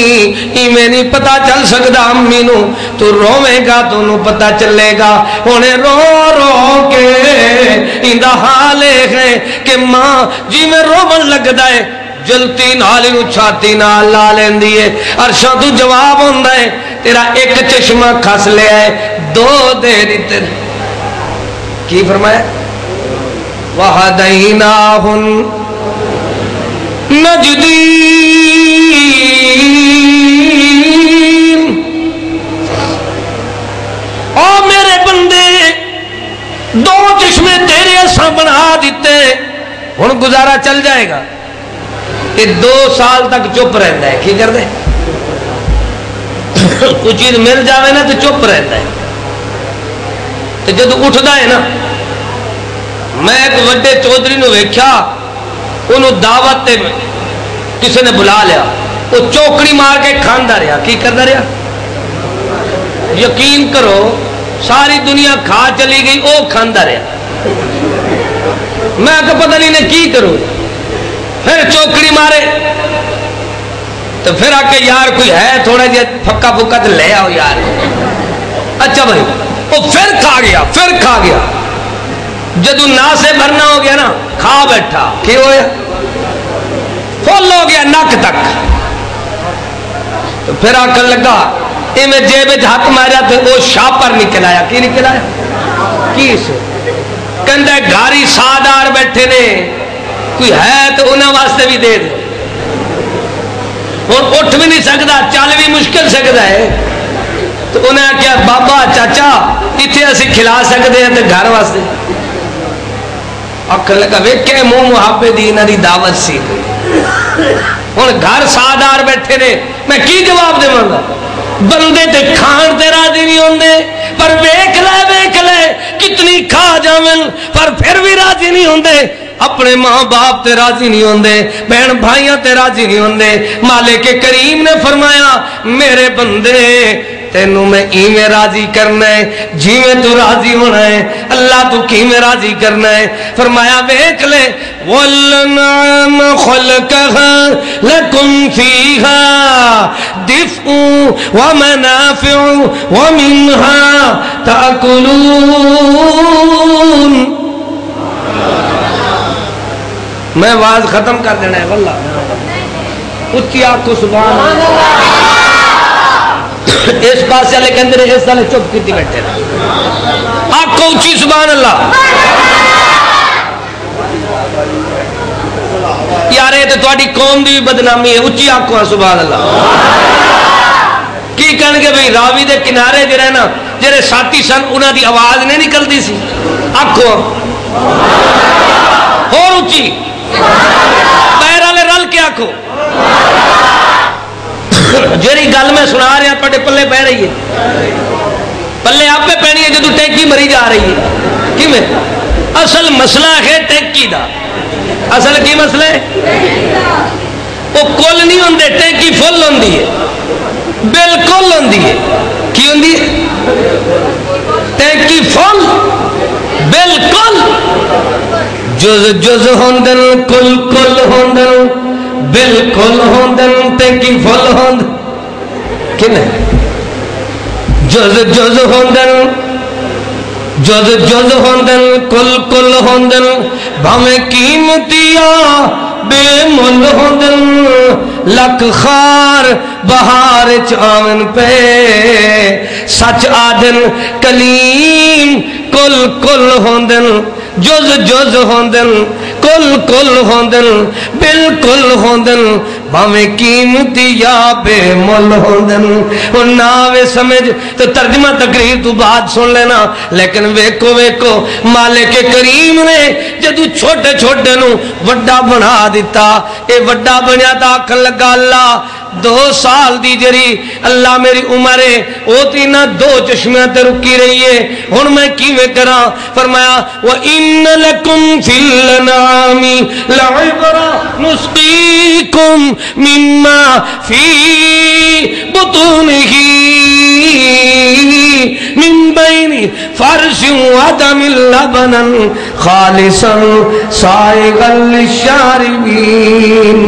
ایویں نہیں پتا چل سکتا. امی نو تو روویں گا تو انہوں پتا چلے گا. انہیں رو کے اندہ حال ہے کہ ماں جی میں رومن لگدا ہے جلتی نال نو چھاتی نال لا لیندی ہے. عرشاں تو جواب ہوندا ہے تیرا ایک چشمہ کھس لیا ہے دو دے دیتے. کی فرمایا وَهَدَيْنَاهُ النَّجْدَيْنِ. او میرے بندے دو چشمے تیرے اساں بنا دیتے. ہن گزارا چل جائے گا. یہ 2 سال تک چپ رہتا ہے. کی کر دے کوئی چیز مل جاوے نا تو چپ رہتا ہے. تو جدو اٹھتا ہے نا میں ایک وڈے چودھری نو ویکھیا انہوں دعوت تے کسی نے بلا لیا وہ چوکڑی مار کے کھاندا رہا. کی کردا رہا یقین کرو ساری دنیا کھا چلی گئی، وہ کھانا رہا۔ میں تو پتہ نہیں نے کی کروں، پھر چوکڑی مارے تو پھر آ کے یار کوئی ہے تھوڑا جہا پھکا پھکا تو لے آؤ یار۔ اچھا بھائی وہ پھر کھا گیا جدو نا سے بھرنا ہو گیا نا، کھا بیٹھا، کی ہویا فل ہو گیا نک تک۔ تو پھر آکر لگا میں جیب ہاتھ مارا تو وہ شاپر نکل آیا۔ کی نکل آیا؟ کیس کہندہ گھاری سادار بیٹھے نے، کوئی ہے تو انہاں واسطے بھی دے دے۔ اور اٹھ بھی نہیں سکتا، چل بھی مشکل سکتا ہے، تو انہیں کیا بابا چاچا اتنے اسی کھلا سکتے ہیں تو گھر واسطے۔ آخر لگا ویکھے منہ محابے دی انہاں دی دعوت سی، ہن گھر سادار بیٹھے نے، میں کی جواب دے مانگا؟ بندے تے کھان تے راضی نہیں ہوندے، پر ویکھ لے کتنی کھا جاون پر پھر بھی راضی نہیں ہوندے۔ اپنے ماں باپ تے راضی نہیں ہوندے، بہن بھائیاں تے راضی نہیں ہوندے۔ مالک کریم نے فرمایا میرے بندے تینوں میں ایویں راضی کرنا ہے جی میں تو راضی ہونا ہے۔ اللہ تو کیویں راضی کرنا ہے؟ فرمایا ویکھ لے وَالْأَنْعَامَ خَلَقَهَا لَكُمْ فِيهَا دِفْءٌ وَمَنَافِعُ وَمِنْهَا تَأْكُلُونَ۔ میں واز ختم کر دینا ہے واللہ، اچھی آنکھ کو سبحان اللہ۔ اس پاس چلے کے اندر اس سالے چپ کیتی بیٹھے رہا، آنکھ کو اچھی سبحان اللہ۔ یار یہ تو تھوڑی قوم دی بدنامی ہے، اچھی آنکھ کو سبحان اللہ۔ کی کہن گے بھئی راوی دے کنارے جڑے نا جڑے ساتھی سن انہاں دی آواز نہیں نکلدی سی، آنکھو اور اچھی پیر والے رل کے آنکھو۔ جیڑی گل میں سنا رہا تھوڑے پلے پہ رہی ہے، پلے آپ پہ پہنی ہے جدو ٹینکی مری جا رہی ہے۔ کی میں اصل مسئلہ ہے ٹینکی دا، اصل کی مسئلہ ہے وہ کل نہیں ہوندے، ٹینکی فل ہوندی ہے، بالکل ہوندی ہے۔ کی ہوندی ہے؟ ٹینکی فل بالکل، جز ہوندن کل ہوندن بالکل ہوندن ٹینکی فل ہوند کن ہے؟ جز ہوندن ہوندن کل ہوندن بھامیں قیمتیا بے مل ہوندن لکھ خار بہار چاون پہ سچ آدن کلیم کل ہوندن جز ہوندن کل ہوندن بالکل ہوندن بھامیں قیمتی یا بے مل ہوندن۔ اور ناوے سمجھ تو ترجمہ تقریر تو بات سن لینا، لیکن ویکو مالک کریم نے جدو چھوٹے چھوٹے نو وڈا بنا دیتا، اے وڈا بنیا تا آکھن لگا اللہ 2 سال دی جری اللہ میری عمرے او تینا 2 چشمیاں تے رکی رہی ہے، ہن میں کیویں کراں؟ فرمایا وَإِنَّ لَكُمْ فِي الْأَنْعَامِ لَعِبْرَةً نُسْقِيكُمْ مِمَّا فِي بُطُونِهِ مِنْ بَيْنِ فَرْشٍ وَدَمٍ لَبَنًا خَالِصًا سَائِغًا لِلشَّارِبِينَ۔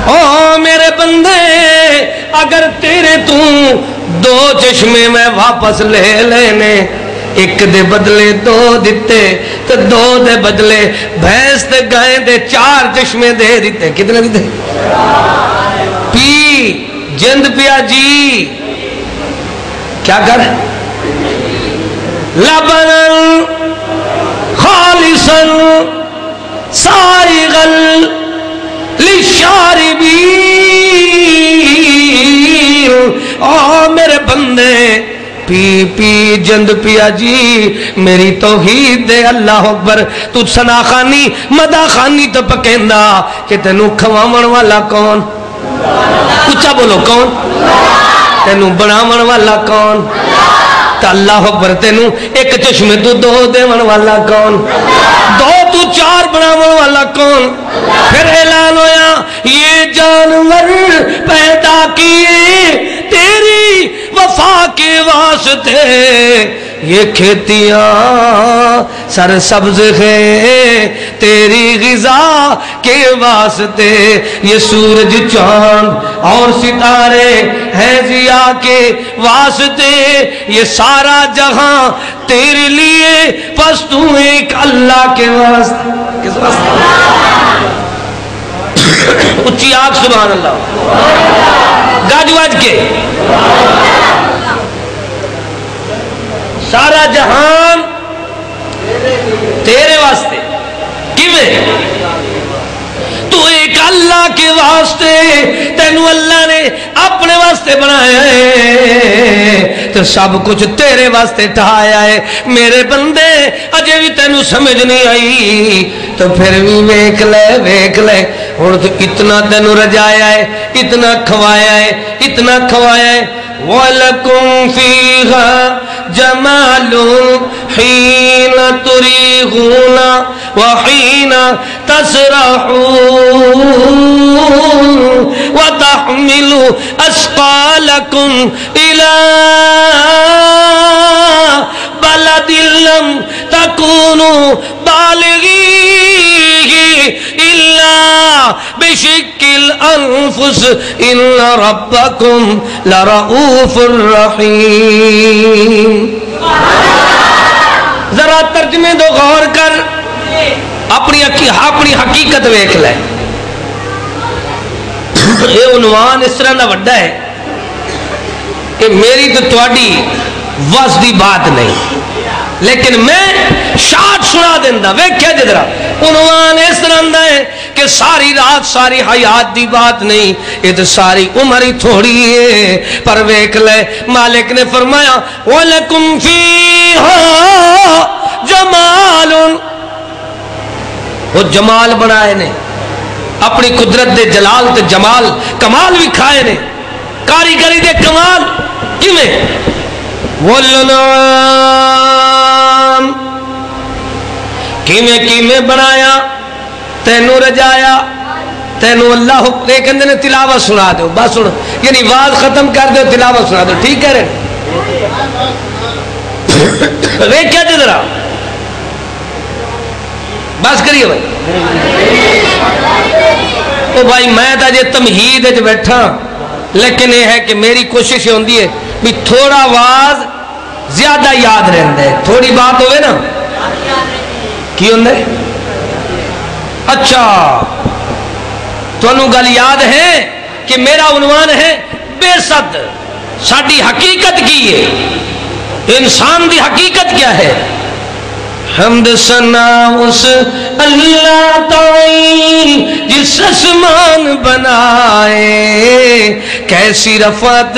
او میرے بندے اگر تیرے تو 2 چشمے میں واپس لے لینے، ایک دے بدلے 2 دیتے تو 2 دے بدلے بھینس دے گائیں دے 4 چشمے دے دیتے، کتنے دیتے؟ پی جند پیا جی کیا کر لبنن خالصن سائغن للشاربین۔ او میرے بندے پی جند پیا جی میری توحید دے اللہ اکبر، تو سنا خانی مدہ خانی تو پکیندا کہ تینوں کھوامن والا کون؟ اچھا بولو کون؟ تینوں بناون والا کون؟ تا اللہ اکبر تینوں ایک چشمے تو 2 دیون والا کون؟ 2 تو 4 بناون والا کون؟ پھر اعلان ہویا یہ جانور پیدا کیے تیری وفا کے واسطے واسطے یہ کھیتیاں سرسبز ہے تیری غذا کے واسطے، یہ سورج چاند اور ستارے ہیں ضیا کے واسطے، یہ سارا جہاں تیرے لیے، پس تو ایک اللہ کے واسطے۔ کس واسطے؟ اچھی آگ سبحان اللہ، گاج واج کے سارا جہان تیرے واسطے، کیویں؟ تو ایک اللہ کے واسطے، تینوں اللہ نے اپنے واسطے بنایا ہے تو سب کچھ تیرے واسطے ٹھایا ہے۔ میرے بندے اجے بھی تینوں سمجھ نہیں آئی تو پھر بھی ویکھ لے ہن تو اتنا تینوں رجایا ہے، اتنا کھوایا ہے، اتنا کھوایا ہے۔ وَلَكُمْ فِيهَا جَمَالٌ حِينَ تُرِيحُونَ وَحِينَ تَسْرَحُونَ وَتَحْمِلُ أَثْقَالَكُمْ إِلَى بَلَدٍ لَّمْ تَكُونُوا بَالِغِيهِ إِلَّا بِشِقِّ الْأَنفُسِ إِنَّ رَبَّكُمْ لَرَؤُوفٌ رَحِيمٌ۔ ذرا ترجمے دو غور کر، اپنی حقیقت ویکھ لے۔ یہ عنوان اس طرح دا وڈا ہے کہ میری تو تواڈی وس دی بات نہیں، لیکن میں شاٹ سنا دیندہ۔ ویکھیا جدرا عنوان اس طرح دا ہے کہ ساری رات ساری حیات دی بات نہیں، یہ تو ساری عمر ہی تھوڑی ہے۔ پر ویکھ لے مالک نے فرمایا وَلَكُمْ فِيهَا جَمَالٌ، وہ جمال بنائے نے، اپنی قدرت دے جلال تے جمال کمال بھی کھائے نے، کاریگری دے کمال کیویں؟ وَالْأَنْعَامَ، کیویں بنایا، تینوں رجایا، تینوں اللہ ایک اندر نے تلاوت سنا دو، بس سن، یعنی واز ختم کر دو تلاوت سنا دو، ٹھیک ہے رہے؟ ویکھیا جی ذرا، بس کریے بھائی۔ تو بھائی میں تا جے تمہید وچ بیٹھا، لیکن یہ ہے کہ میری کوشش یہ ہوندی ہے بھی تھوڑا واز زیادہ یاد رہتا ہے، تھوڑی بات ہوئے نا کی ہوندے۔ اچھا تو انہوں گل یاد ہے کہ میرا عنوان ہے بے صد، ساڑی حقیقت کی ہے، انسان دی حقیقت کیا ہے؟ حمد ثنا اس اللہ تعالی جس آسمان بنائے، کیسی رفعت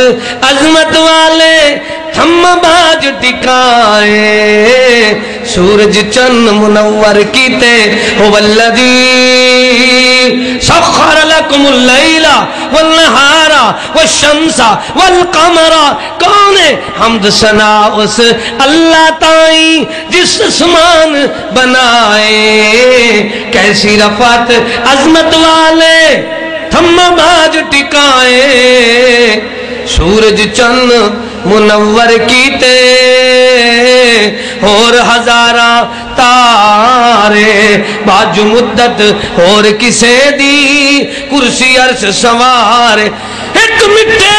عظمت والے تھم باج ٹکائے، سورج چند منور کیتے والذی سخر لکم اللیل والنہار والشمس والقمر، کون ہے؟ حمد ثنا اس اللہ تعالی جس آسمان بنائے، کیسی رفعت عظمت والے تھم باج ٹکائے، سورج چند منور کیتے اور ہزاراں تارے، باج مدت اور کسے دی کرسی عرش سوارے، ایک مٹے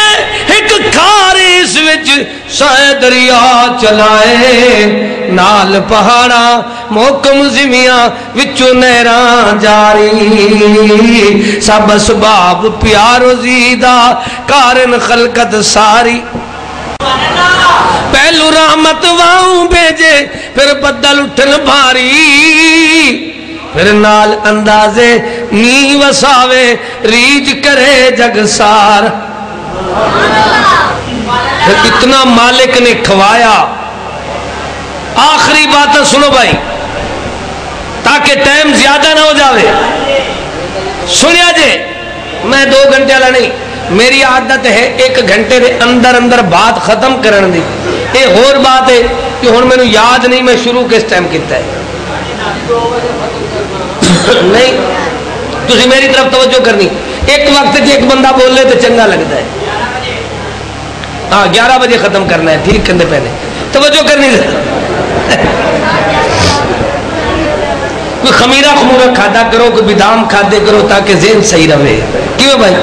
ایک کھارے اس وچ سائے دریا چلائے، نال پہاڑا محکم زمیاں وچو نہراں جاری، سب اسباب پیارو زیدہ کارن خلقت ساری، پہلو رحمت واؤں بھیجے پھر بدل اٹھن بھاری، پھر نال اندازے نی وساوے ریج کرے جگ سار۔ پھر اتنا مالک نے کھوایا۔ آخری باتیں سنو بھائی تاکہ ٹائم زیادہ نہ ہو جاوے، سنیا جے، میں 2 گھنٹے والا نہیں، میری عادت ہے 1 گھنٹے دے اندر اندر بات ختم کرن دی۔ یہ اور بات ہے کہ ہن میں یاد نہیں میں شروع کس ٹائم کیتا ہے، نہیں تسی میری طرف توجہ کرنی، ایک وقت جی ایک بندہ بول لے تو چنگا لگتا ہے، ہاں 11 بجے ختم کرنا ہے، ٹھیک کندے پہنے توجہ کرنی کوئی خمیرہ خمورہ کھادا کرو، کوئی بدام کھادے کرو تاکہ ذہن صحیح رہے. کیوں بھائی؟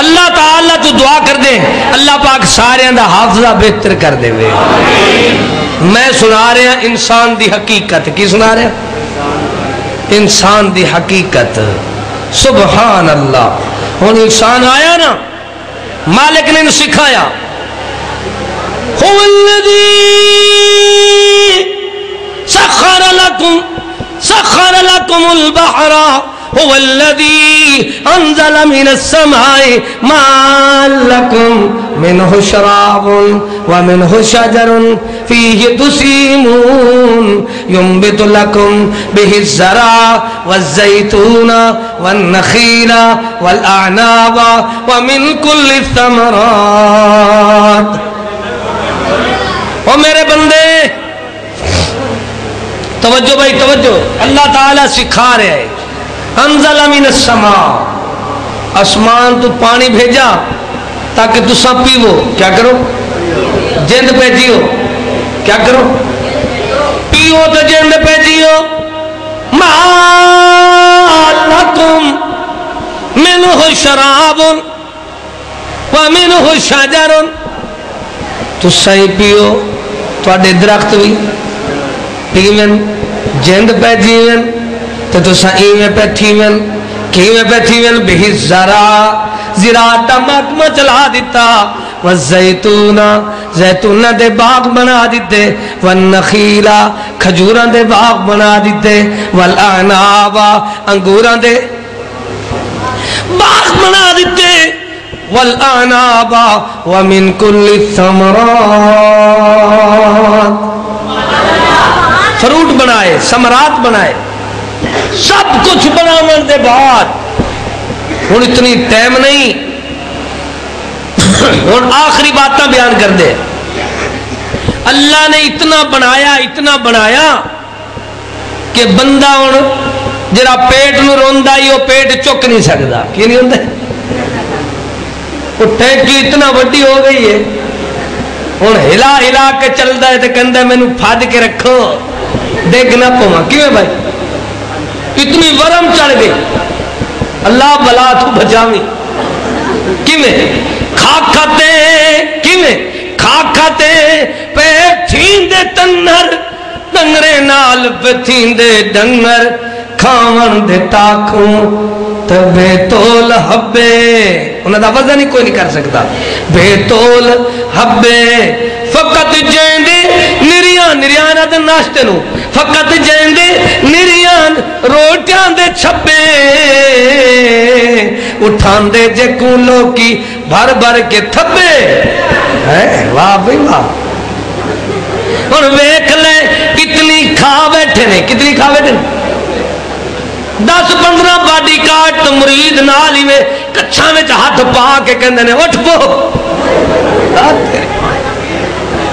اللہ تعالیٰ تو دعا کر دے اللہ پاک سارے دا حافظہ بہتر کر دے وے. میں سنا رہا انسان دی حقیقت. کی سنا رہا؟ انسان دی حقیقت. سبحان اللہ. ہن انسان آیا نا، مالک نے سکھایا هو الذی سخر لکم البحر هو الذي انزل من السماء ماء لكم منه شراب ومنه شجر فيه تسيمون ينبت لكم به الزرع والزيتون والنخيل والأعناب ومن كل الثمرات. او میرے بندے توجہ بھائی توجہ، اللہ تعالیٰ سکھا رہے ہیں انزل من السماء، آسمان تو پانی بھیجا تاکہ تساں پیو. کیا کرو؟ جند پہ جیو. کیا کرو؟ پیو تو جند پہ جیو. ماء لکم منہ شراب ومنہ شجر، تساں ہی پیو، تواڈے درخت بھی پیون، جند پہ جیون تو تسا ایویں پہ تھیون. کیویں پہ تھیون؟ بہی زرع، زراعت محکمہ چلا دیتا. والزیتون، زیتون دے باغ بنا دیتے. والنخیل، کھجوراں دے باغ بنا دیتے. والاعناب، انگوراں دے باغ بنا دیتے. والاعناب ومن کل الثمرات، فروٹ بنائے، ثمرات بنائے، سب کچھ بناون دے بعد ہن اتنی ٹائم نہیں، ہن آخری باتاں بیان کر دے. اللہ نے اتنا بنایا کہ بندہ ہن جڑا پیٹ نو روندا ہی وہ پیٹ چک نہیں سکدا. کی نہیں ہوندا؟ وہ ٹھیکی اتنا وڈی ہو گئی ہے ہن ہلا ہلا کے چلدا ہے تے کہندا مینوں پھد کے رکھو ڈگ نہ پواں. کیوں بھائی؟ اتنی ورم چڑھ گئی. اللہ بلا تو بچاویں. کیویں؟ کھاک کھاتے پیٹ تھیندے تنر، ڈنگرے نال تھیندے ڈنگر، کھاون دے ٹاکوں تے بے تول حبے، انہاں دا وزن ہی کوئی نہیں کر سکتا. بے تول حبے فقط جیندے نریاں دے ناشتے نو، فقط جیندے نریاں روٹیاں دے چھپے، اٹھان دے جے کولو کی بھر بھر کے تھبے. واہ بھئی واہ. اور ویکھ لے کتنی کھا بیٹھے نے، کتنی کھا بیٹھے نے. 10-15 باڈی کارڈ تو مرید نال ہی میں کچھاں میں ہاتھ پا کے کہندے نے اٹھ پو.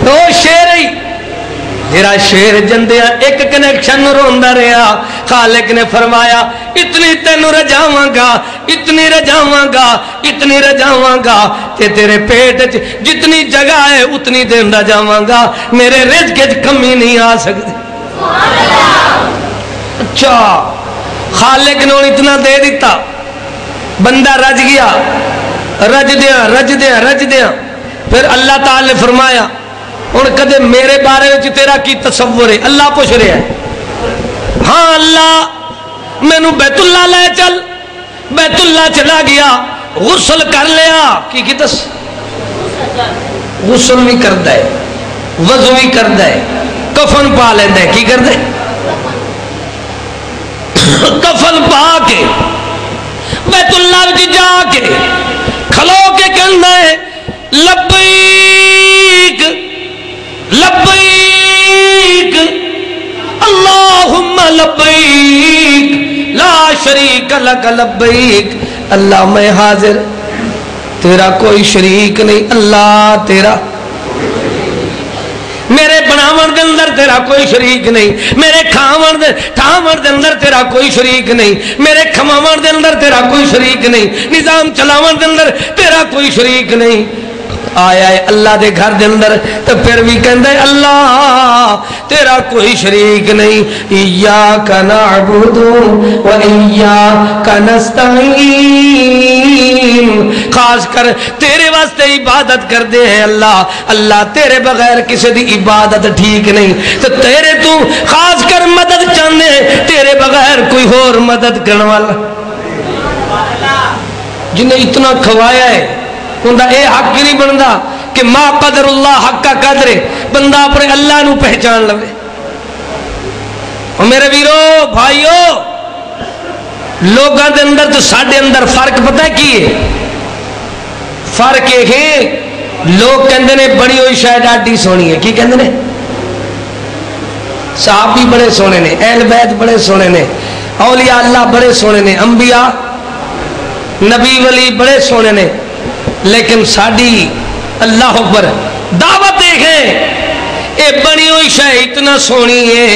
تو شیر ہی جیرا شیر جندیا ایک کنیکشن روندا رہا. خالق نے فرمایا اتنی تینوں رجاواں گا، اتنی رجاواں گا تے تیرے پیٹ جتنی جگہ ہے اتنی دیندا جاواں گا، میرے رزق وچ کمی نہیں آ سکتی. اچھا خالق نے اتنا دے دیتا، بندہ رج گیا، رج دیا. پھر اللہ تعالی نے فرمایا ہن کدے میرے بارے میں تیرا کی تصور ہے؟ اللہ پوچھ رہا ہے. ہاں اللہ مینوں بیت اللہ لے چل. بیت اللہ چلا گیا، غسل کر لیا. کی دس؟ غسل بھی کردا ہے، وضو بھی کردا ہے، کفن پا لیندا ہے. کی کردا ہے؟ کفن پا کے بیت اللہ وچ جا کے کھلو کے کہندا ہے لبیک لبیک اللہم لبیک لا شریک لک لبیک. اللہ میں حاضر، تیرا کوئی شریک نہیں. اللہ تیرا میرے بناون دے اندر تیرا کوئی شریک نہیں، میرے کھاون دے ٹھاون دے اندر تیرا کوئی شریک نہیں، میرے کھماون دے اندر تیرا کوئی شریک نہیں، نظام چلاون دے اندر تیرا کوئی شریک نہیں۔ آیا ہے اللہ دے گھر دے اندر تو پھر بھی کہندے اللہ تیرا کوئی شریک نہیں، ایاک نعبد و ایاک نستعین، خاص کر تیرے واسطے عبادت کر دے ہیں اللہ، اللہ تیرے بغیر کسی دی عبادت ٹھیک نہیں، تو تیرے تو خاص کر مدد چاہنے تیرے بغیر کوئی اور مدد کرنے والا جنہیں اتنا کھوایا ہے انہا اے حق ہی نہیں بندا کہ ما قدر اللہ حق کا قدر بندہ اپنے اللہ نو پہچان لوے۔ اور میرے ویرو بھائیو لوگاں دے اندر تو ساڑھے اندر فرق پتہ ہے کی ہے؟ فرق یہ ہے لوگ کہندے نے بڑی ہوئی شاید آڈی سونی ہے، کی کہندے نے؟ صحابی بڑے سونے نے، اہل بیت بڑے سونے نے، اولیاء اللہ بڑے سونے نے، انبیاء نبی ولی بڑے سونے نے، لیکن ساڑی اللہ اکبر دعوت دیکھیں اے بنی ہوئی شے اتنا سونی ہے،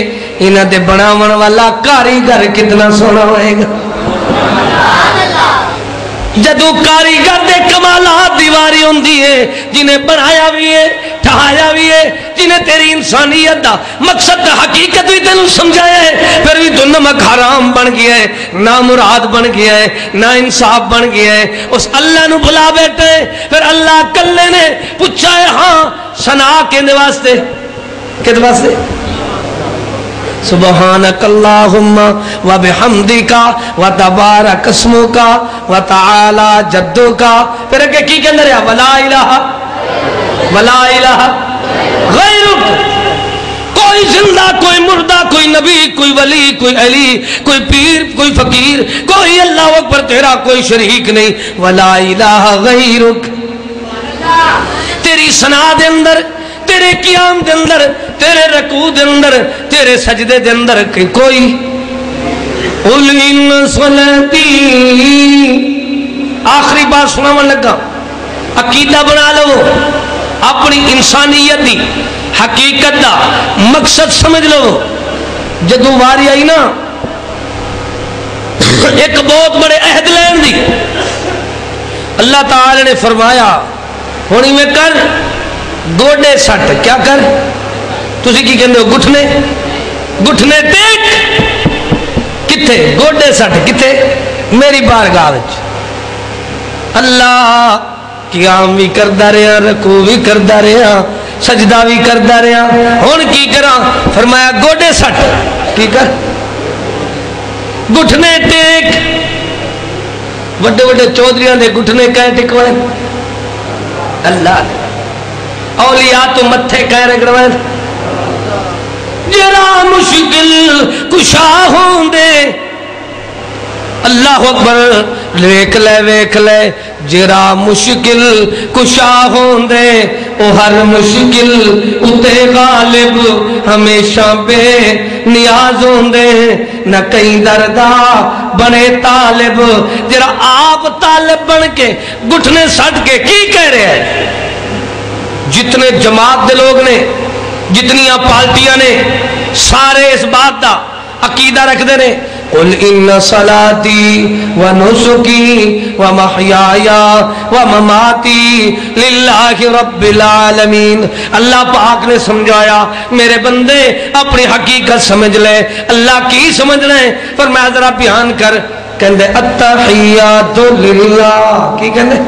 انہاں دے بناون والا کاریگر کتنا سونا ہوئے گا۔ جدو کاریگر دے کمالات دیواری ہوندی ہے، جنہیں بنایا بھی ہے ٹھہایا بھی ہے، جنہیں تیری انسانیت دا مقصد دا حقیقت بھی تینوں سمجھایا ہے، پھر بھی تو نمک حرام بن گیا ہے، نامراد بن گیا ہے، نا انصاف بن گیا ہے، اس اللہ نو بلا بیٹھے پھر اللہ کلے نے پوچھا ہے ہاں سنا کے واسطے کس واسطے؟ سبحانک اللہم و بحمدک و تبارک اسمک و تعالی جدک، پھر اگے کی کہندے رہا ولا الہ غیرک، کوئی زندہ کوئی مردہ کوئی نبی کوئی ولی کوئی علی کوئی پیر کوئی فقیر کوئی اللہ اکبر تیرا کوئی شریک نہیں، ولا الہ غیرک۔ تیری ثنا دے اندر تیرے قیام دے اندر تیرے رکوع دے اندر تیرے سجدے دے اندر کوئی قل ان صلاتی، آخری بات سناون لگا، عقیدہ بنا لو، اپنی انسانیت دی حقیقت دا مقصد سمجھ لو۔ جدو واری آئی نا ایک بہت بڑے عہد لین دی، اللہ تعالی نے فرمایا ہونی میں کر گوڑے سٹ، کیا کر؟ تسی کی کہندے ہو گھٹنے گھٹنے ٹیک، کتے گوڑے سٹ کتے؟ میری بارگاہ وچ۔ اللہ قیام بھی کردا رہا، رکوع بھی کردا رہا، سجدہ بھی کردا رہا، ہن کی کراں؟ فرمایا گوڑے سٹ، کی کر؟ گھٹنے ٹیک۔ بڑے بڑے چودھریاں دے گھٹنے کہے ٹکوائے؟ اللہ نے اولیاء تو متھے کہہ رگڑوائے؟ جرا مشکل کشا ہوں دے، اللہ اکبر ویکھ لے جرا مشکل کشا ہوں دے، او ہر مشکل اتے غالب ہمیشہ بے نیاز ہوں دے، نہ کہیں دردہ بنے طالب۔ جرا آپ طالب بن کے گھٹنے سٹ کے کی کہہ رہے ہیں؟ جتنے جماعت دے لوگ نے جتنیاں پارٹیاں نے سارے اس بات دا عقیدہ رکھ دے نے، قل ان صلاتی و نسکی و محیایا و مماتی للہ رب العالمین۔ اللہ پاک نے سمجھایا میرے بندے اپنی حقیقت سمجھ لے، اللہ کی سمجھ لے، فرمایا ذرا بیان کر، کہندے التحیات للہ، کی کہندے؟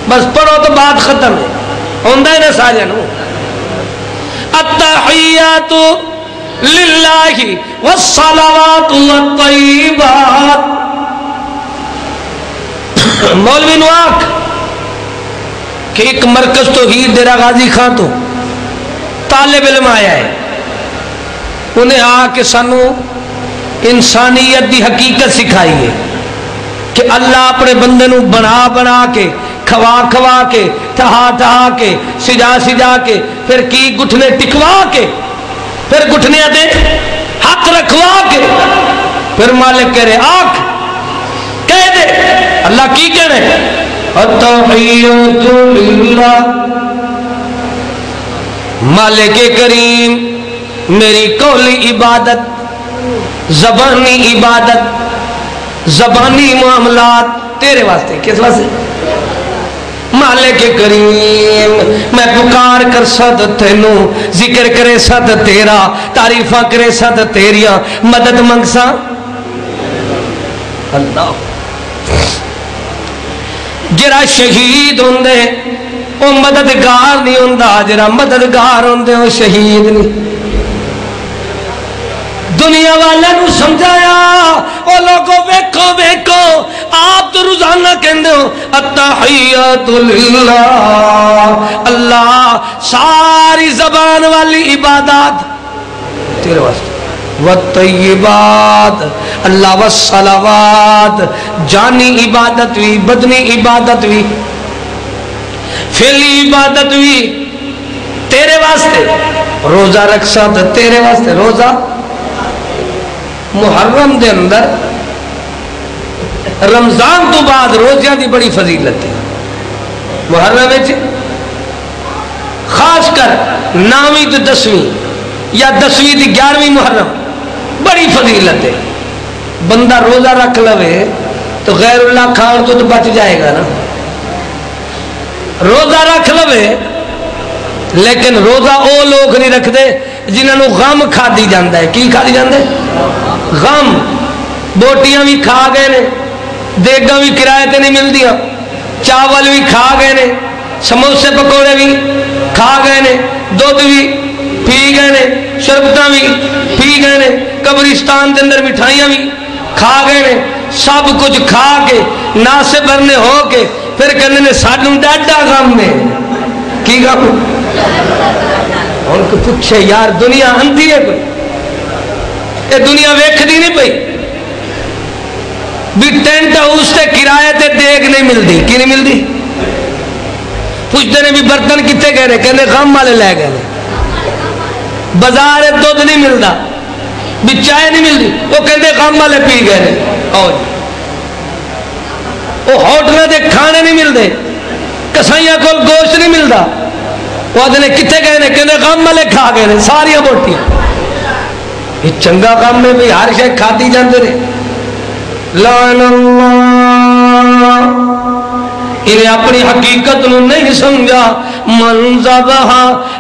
بس پڑھو تو بات ختم ہے، ہوندہ ہے نا سارے نو۔ التحیات للہ والصلوات والطیبات۔ مولوی نواک کہ ایک مرکز توحید ڈیرہ غازی خان تو طالب علم آیا ہے، انہیں آ کے سانو انسانیت دی حقیقت سکھائی ہے کہ اللہ اپنے بندے نو بنا کے کھوا کے ٹہا کے سجا کے پھر کی گھٹنے ٹکوا کے پھر گھٹنے دے ہاتھ رکھوا کے پھر مالک کہہ رہے آنکھ کہہ دے، اللہ کی کہہ رہے التحیات للہ مالک کریم میری قولی عبادت، زبانی عبادت، زبانی معاملات تیرے واسطے، کس واسطے؟ مالک کریم میں پکار کر سد تینوں، ذکر کرے سد تیرا، تعریفہ کرے سد تیریاں، مدد منگ سا اللہ۔ جرا شہید ہوندے وہ مددگار نہیں ہوندا، جرا مددگار ہوندے وہ شہید نہیں۔ دنیا والے نو سمجھایا او لوگو ویکھو ویکھو، آپ تو روزانہ کہندے ہو التحیات للہ، اللہ ساری زبان والی عبادات تیرے واسطے، والطیبات اللہ والصلوات، جانی عبادت بھی، بدنی عبادت بھی، فعلی عبادت بھی تیرے واسطے۔ روزہ رکھسا تو تیرے واسطے، روزہ محرم دے اندر رمضان تو بعد روزیاں دی بڑی فضیلت ہے۔ محرم وچ خاص کر 9ویں تو 10ویں یا 10ویں تے 11ویں محرم بڑی فضیلت ہے۔ بندہ روزہ رکھ لوے تو غیر اللہ کھان تو بچ جائے گا نا۔ روزہ رکھ لوے لیکن روزہ او لوگ نہیں رکھ دے جنہاں نو غم کھا دی جاندہ ہے۔ کی کھا دی جاندہ ہے؟ غم۔ بوٹیاں بھی کھا گئے نے، دیگاں بھی کرائے تے نہیں مل دیا، چاول بھی کھا گئے نے، سموسے پکوڑے بھی کھا گئے نے، دودھ بھی پی گئے نے، شربتاں بھی پی گئے نے، قبرستان دے اندر مٹھائیاں بھی کھا گئے نے، سب کچھ کھا کے ناسے برنے ہو کے پھر کہنے نے سانوں ڈاڈا غم نے۔ کی غم؟ ان کو پوچھے یار دنیا اندھی ہے کوئی؟ یہ دنیا ویکھ دی نہیں پئی بھی ٹینٹ ہاؤس تے کرایے تے دیگ نہیں ملدی، کی نہیں ملدی؟ پوچھتے نے بھی برتن کتے گئے نے، کہنے غم والے لے گئے نے۔ بازار دودھ نہیں ملدا، بھی چائے نہیں ملدی، وہ کہندے غم والے پی گئے نے۔ وہ ہوٹلوں دے کھانے نہیں ملدے، کسائیاں کول گوشت نہیں ملدا، وہ آدھے کتے گئے نے، کہنے غم والے کھا گئے نے ساریاں بوٹیاں۔ یہ چنگا کام میں بھی ہر شے کھاتی جاندے نے۔ لعن اللہ انہیں اپنی حقیقت نو نہیں سمجھا، من ذبح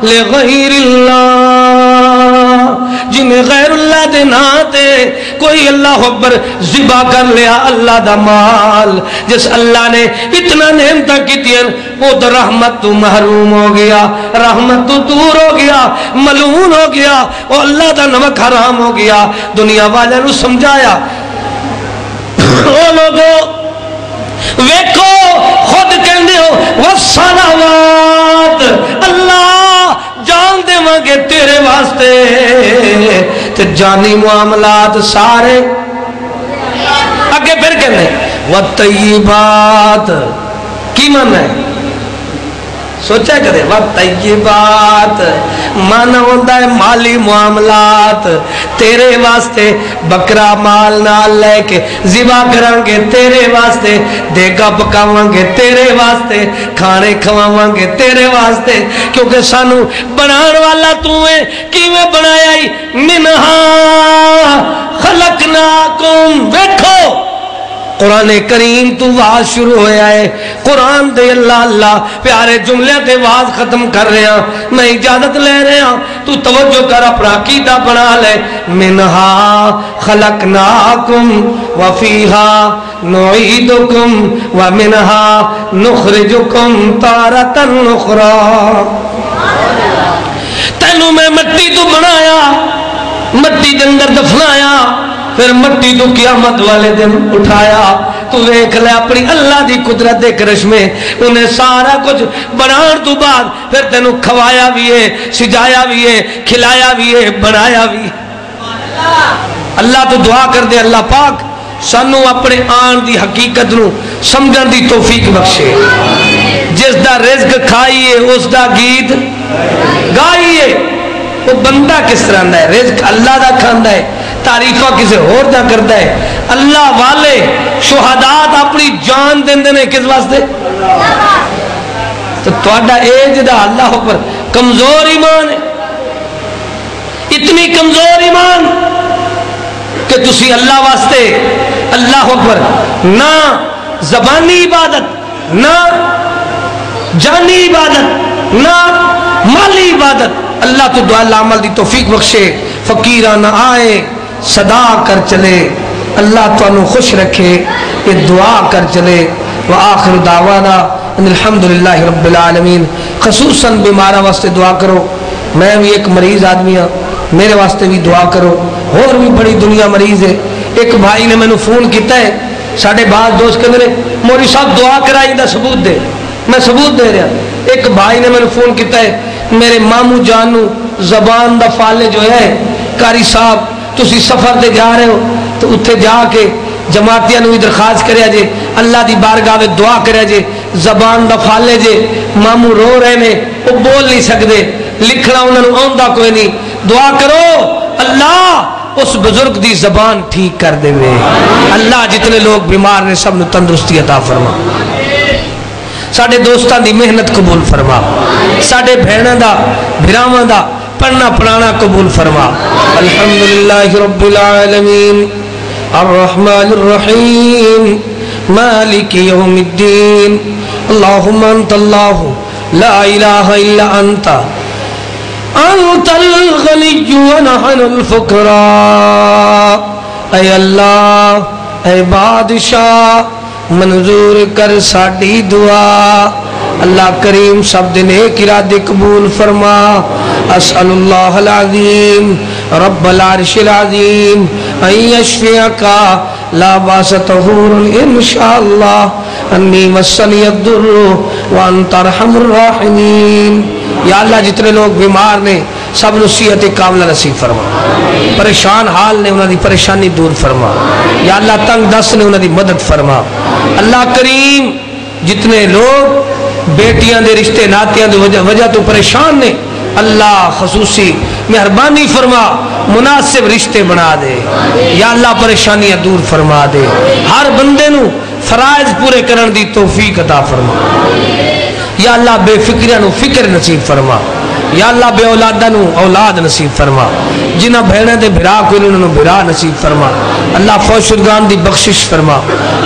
لغیر اللہ، جنہیں غیر اللہ دے ناتے کوئی اللہ اکبر ذبح کر لیا اللہ دا مال، جس اللہ نے اتنا نعمتاں کیتی ہیں وہ تو رحمت تو محروم ہو گیا، رحمت تو دور ہو گیا، ملعون ہو گیا، وہ اللہ دا نمک حرام ہو گیا۔ دنیا والے نو سمجھایا او لوگو ویکھو خود کہندے ہو والصلوات، اللہ جان دے مانگے تیرے واسطے تے جانی معاملات سارے اگے پھر کہنے والطیبات کی معنی ہے؟ سوچا کرے والطیبات معنی ہوتا ہے مالی معاملات، تیرے واسطے بکرا مال نال لے کے ذبح کریں گے تیرے واسطے، دیگا پکاواں گے تیرے واسطے، کھانے کھواواں گے تیرے واسطے، کیونکہ سانو بنان والا تو ہے۔ کیویں بنایا ہی؟ منہا خلقناکم۔ ویکھو قرآن کریم تو واز شروع ہویا ہے، قرآن دے اللہ پیارے جملے تے واز ختم کر رہے ہیں، میں اجازت لے رہے ہیں تو توجہ کر اپنا عقیدہ بنا لے۔ منہا خلقناکم وفیہا نعیدکم ومنہا نخرجکم تارۃ اخری۔ تینوں میں مٹی تو بنایا، مٹی دے اندر دفنایا، پھر مٹی تو قیامت والے دن اٹھایا۔ تو دیکھ لے اپنی اللہ دی قدرت دے کرشمے، انہیں سارا کچھ بنان تو بعد پھر تینوں کھوایا بھی ہے، سجایا بھی ہے، کھلایا بھی ہے، بنایا بھی ہے۔ اللہ تو دعا کر دے اللہ پاک سانو اپنے آن دی حقیقت نو سمجھن دی توفیق بخشے۔ جس دا رزق کھائیے اس دا گیت گائیے۔ وہ بندہ کس طرح ہے؟ رزق اللہ دا کھاندا ہے، تعریفہ کسے اور دا کرتا ہے۔ اللہ والے شہدات اپنی جان دیندے نے کس واسطے؟ تو تہاڈا اے جدا اللہ پر کمزور ایمان ہے، اتنی کمزور ایمان کہ تسی اللہ واسطے اللہ اکبر نہ زبانی عبادت، نہ جانی عبادت، نہ مالی عبادت، اللہ تو دعا اللہ عمل دی توفیق بخشے، فقیرانہ آئے صدا کر چلے، اللہ تو انہوں خوش رکھے، یہ دعا کر چلے۔ وآخر دعوانا ان الحمدللہ رب العالمین۔ خصوصاً بیمارہ واسطے دعا کرو، میں بھی ایک مریض آدمی ہوں، میرے واسطے بھی دعا کرو، اور بھی بڑی دنیا مریض ہے۔ ایک بھائی نے میں نے فون کیتا ہے، ساڑھے بعض دوست کہنے موری صاحب دعا کرائی دا ثبوت دے، میں ثبوت دے رہا۔ ایک بھائی نے میں نے فون کیتا ہے، میرے ماموں جانو زبان دا فالے جو ہے کاری صاحب تسی سفر دے جا رہے ہو تو اتھے جا کے جماعتیاں نوی درخواست کریا جے، اللہ دی بارگاہ میں دعا کریا جے، زبان دا فالے جے، ماموں رو رہے نے، وہ بول نہیں سکتے، لکھنا انہوں نے آندا کوئی نہیں، دعا کرو اللہ اس بزرگ دی زبان ٹھیک کر دے وے، اللہ جتنے لوگ بیمار نے سب نے تندرستی عطا فرما، ساڑھے دوستان دی محنت قبول فرما، ساڑھے بھیڑا دا بھراواں دا پڑھنا پڑھانا قبول فرما۔ الحمدللہ رب العالمین الرحمن الرحیم مالک یوم الدین اللہم انت اللہ لا الہ الا انت انت الغنی ونحن الفقراء۔ اے اللہ اے بادشاہ منظور کر ساڑی دعا، اللہ کریم سب دن ایک ارادے قبول فرما۔ اسأل اللہ العظیم رب العرش العظیم ان یشفیکا لا باس طہور انشاءاللہ انی مسنی الضر وانت ارحم الراحمین۔ یا اللہ جتنے لوگ بیمار نے سب نصیحت کاملہ نصیب فرما، پریشان حال نے انہوں دی پریشانی دور فرما، یا اللہ تنگ دست نے انہوں دی مدد فرما۔ اللہ کریم جتنے لوگ بیٹیاں دے رشتے ناتیاں دے وجہ تو پریشان نے، اللہ خصوصی مہربانی فرما، مناسب رشتے بنا دے، یا اللہ پریشانیاں دور فرما دے، ہر بندے نو فرائض پورے کرن دی توفیق عطا فرما، یا اللہ بے فکریاں نو فکر نصیب فرما، یا اللہ بے اولادہ نو اولاد نصیب فرما، جنہ بھیڑے دے بھرا کوئی انہوں بھرا نصیب فرما، اللہ فوج شدگان دی بخشش فرما،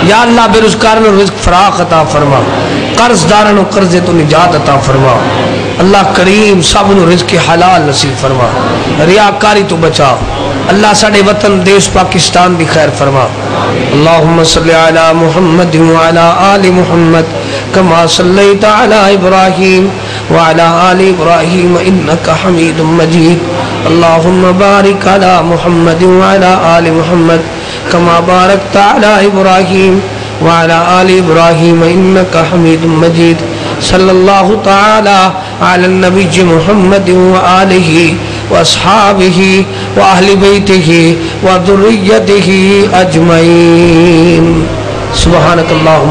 یا اللہ بے رزقارن و رزق فراخ عطا فرما، قرض دارن و قرض تو نجات عطا فرما، اللہ کریم سب نو رزق حلال نصیب فرما، ریاکاری تو بچا، اللہ ساڑے وطن دیش پاکستان دی خیر فرما۔ اللہم صلی علی محمد وعلی آل محمد کما صلیت علی ابراہیم وعلى آل إبراهيم إنك حميد مجيد اللهم بارك على محمد وعلى آل محمد كما باركت على إبراهيم وعلى آل إبراهيم إنك حميد مجيد صلى الله تعالى على النبي محمد وآله وأصحابه وأهل بيته وذريته أجمعين سبحانك اللهم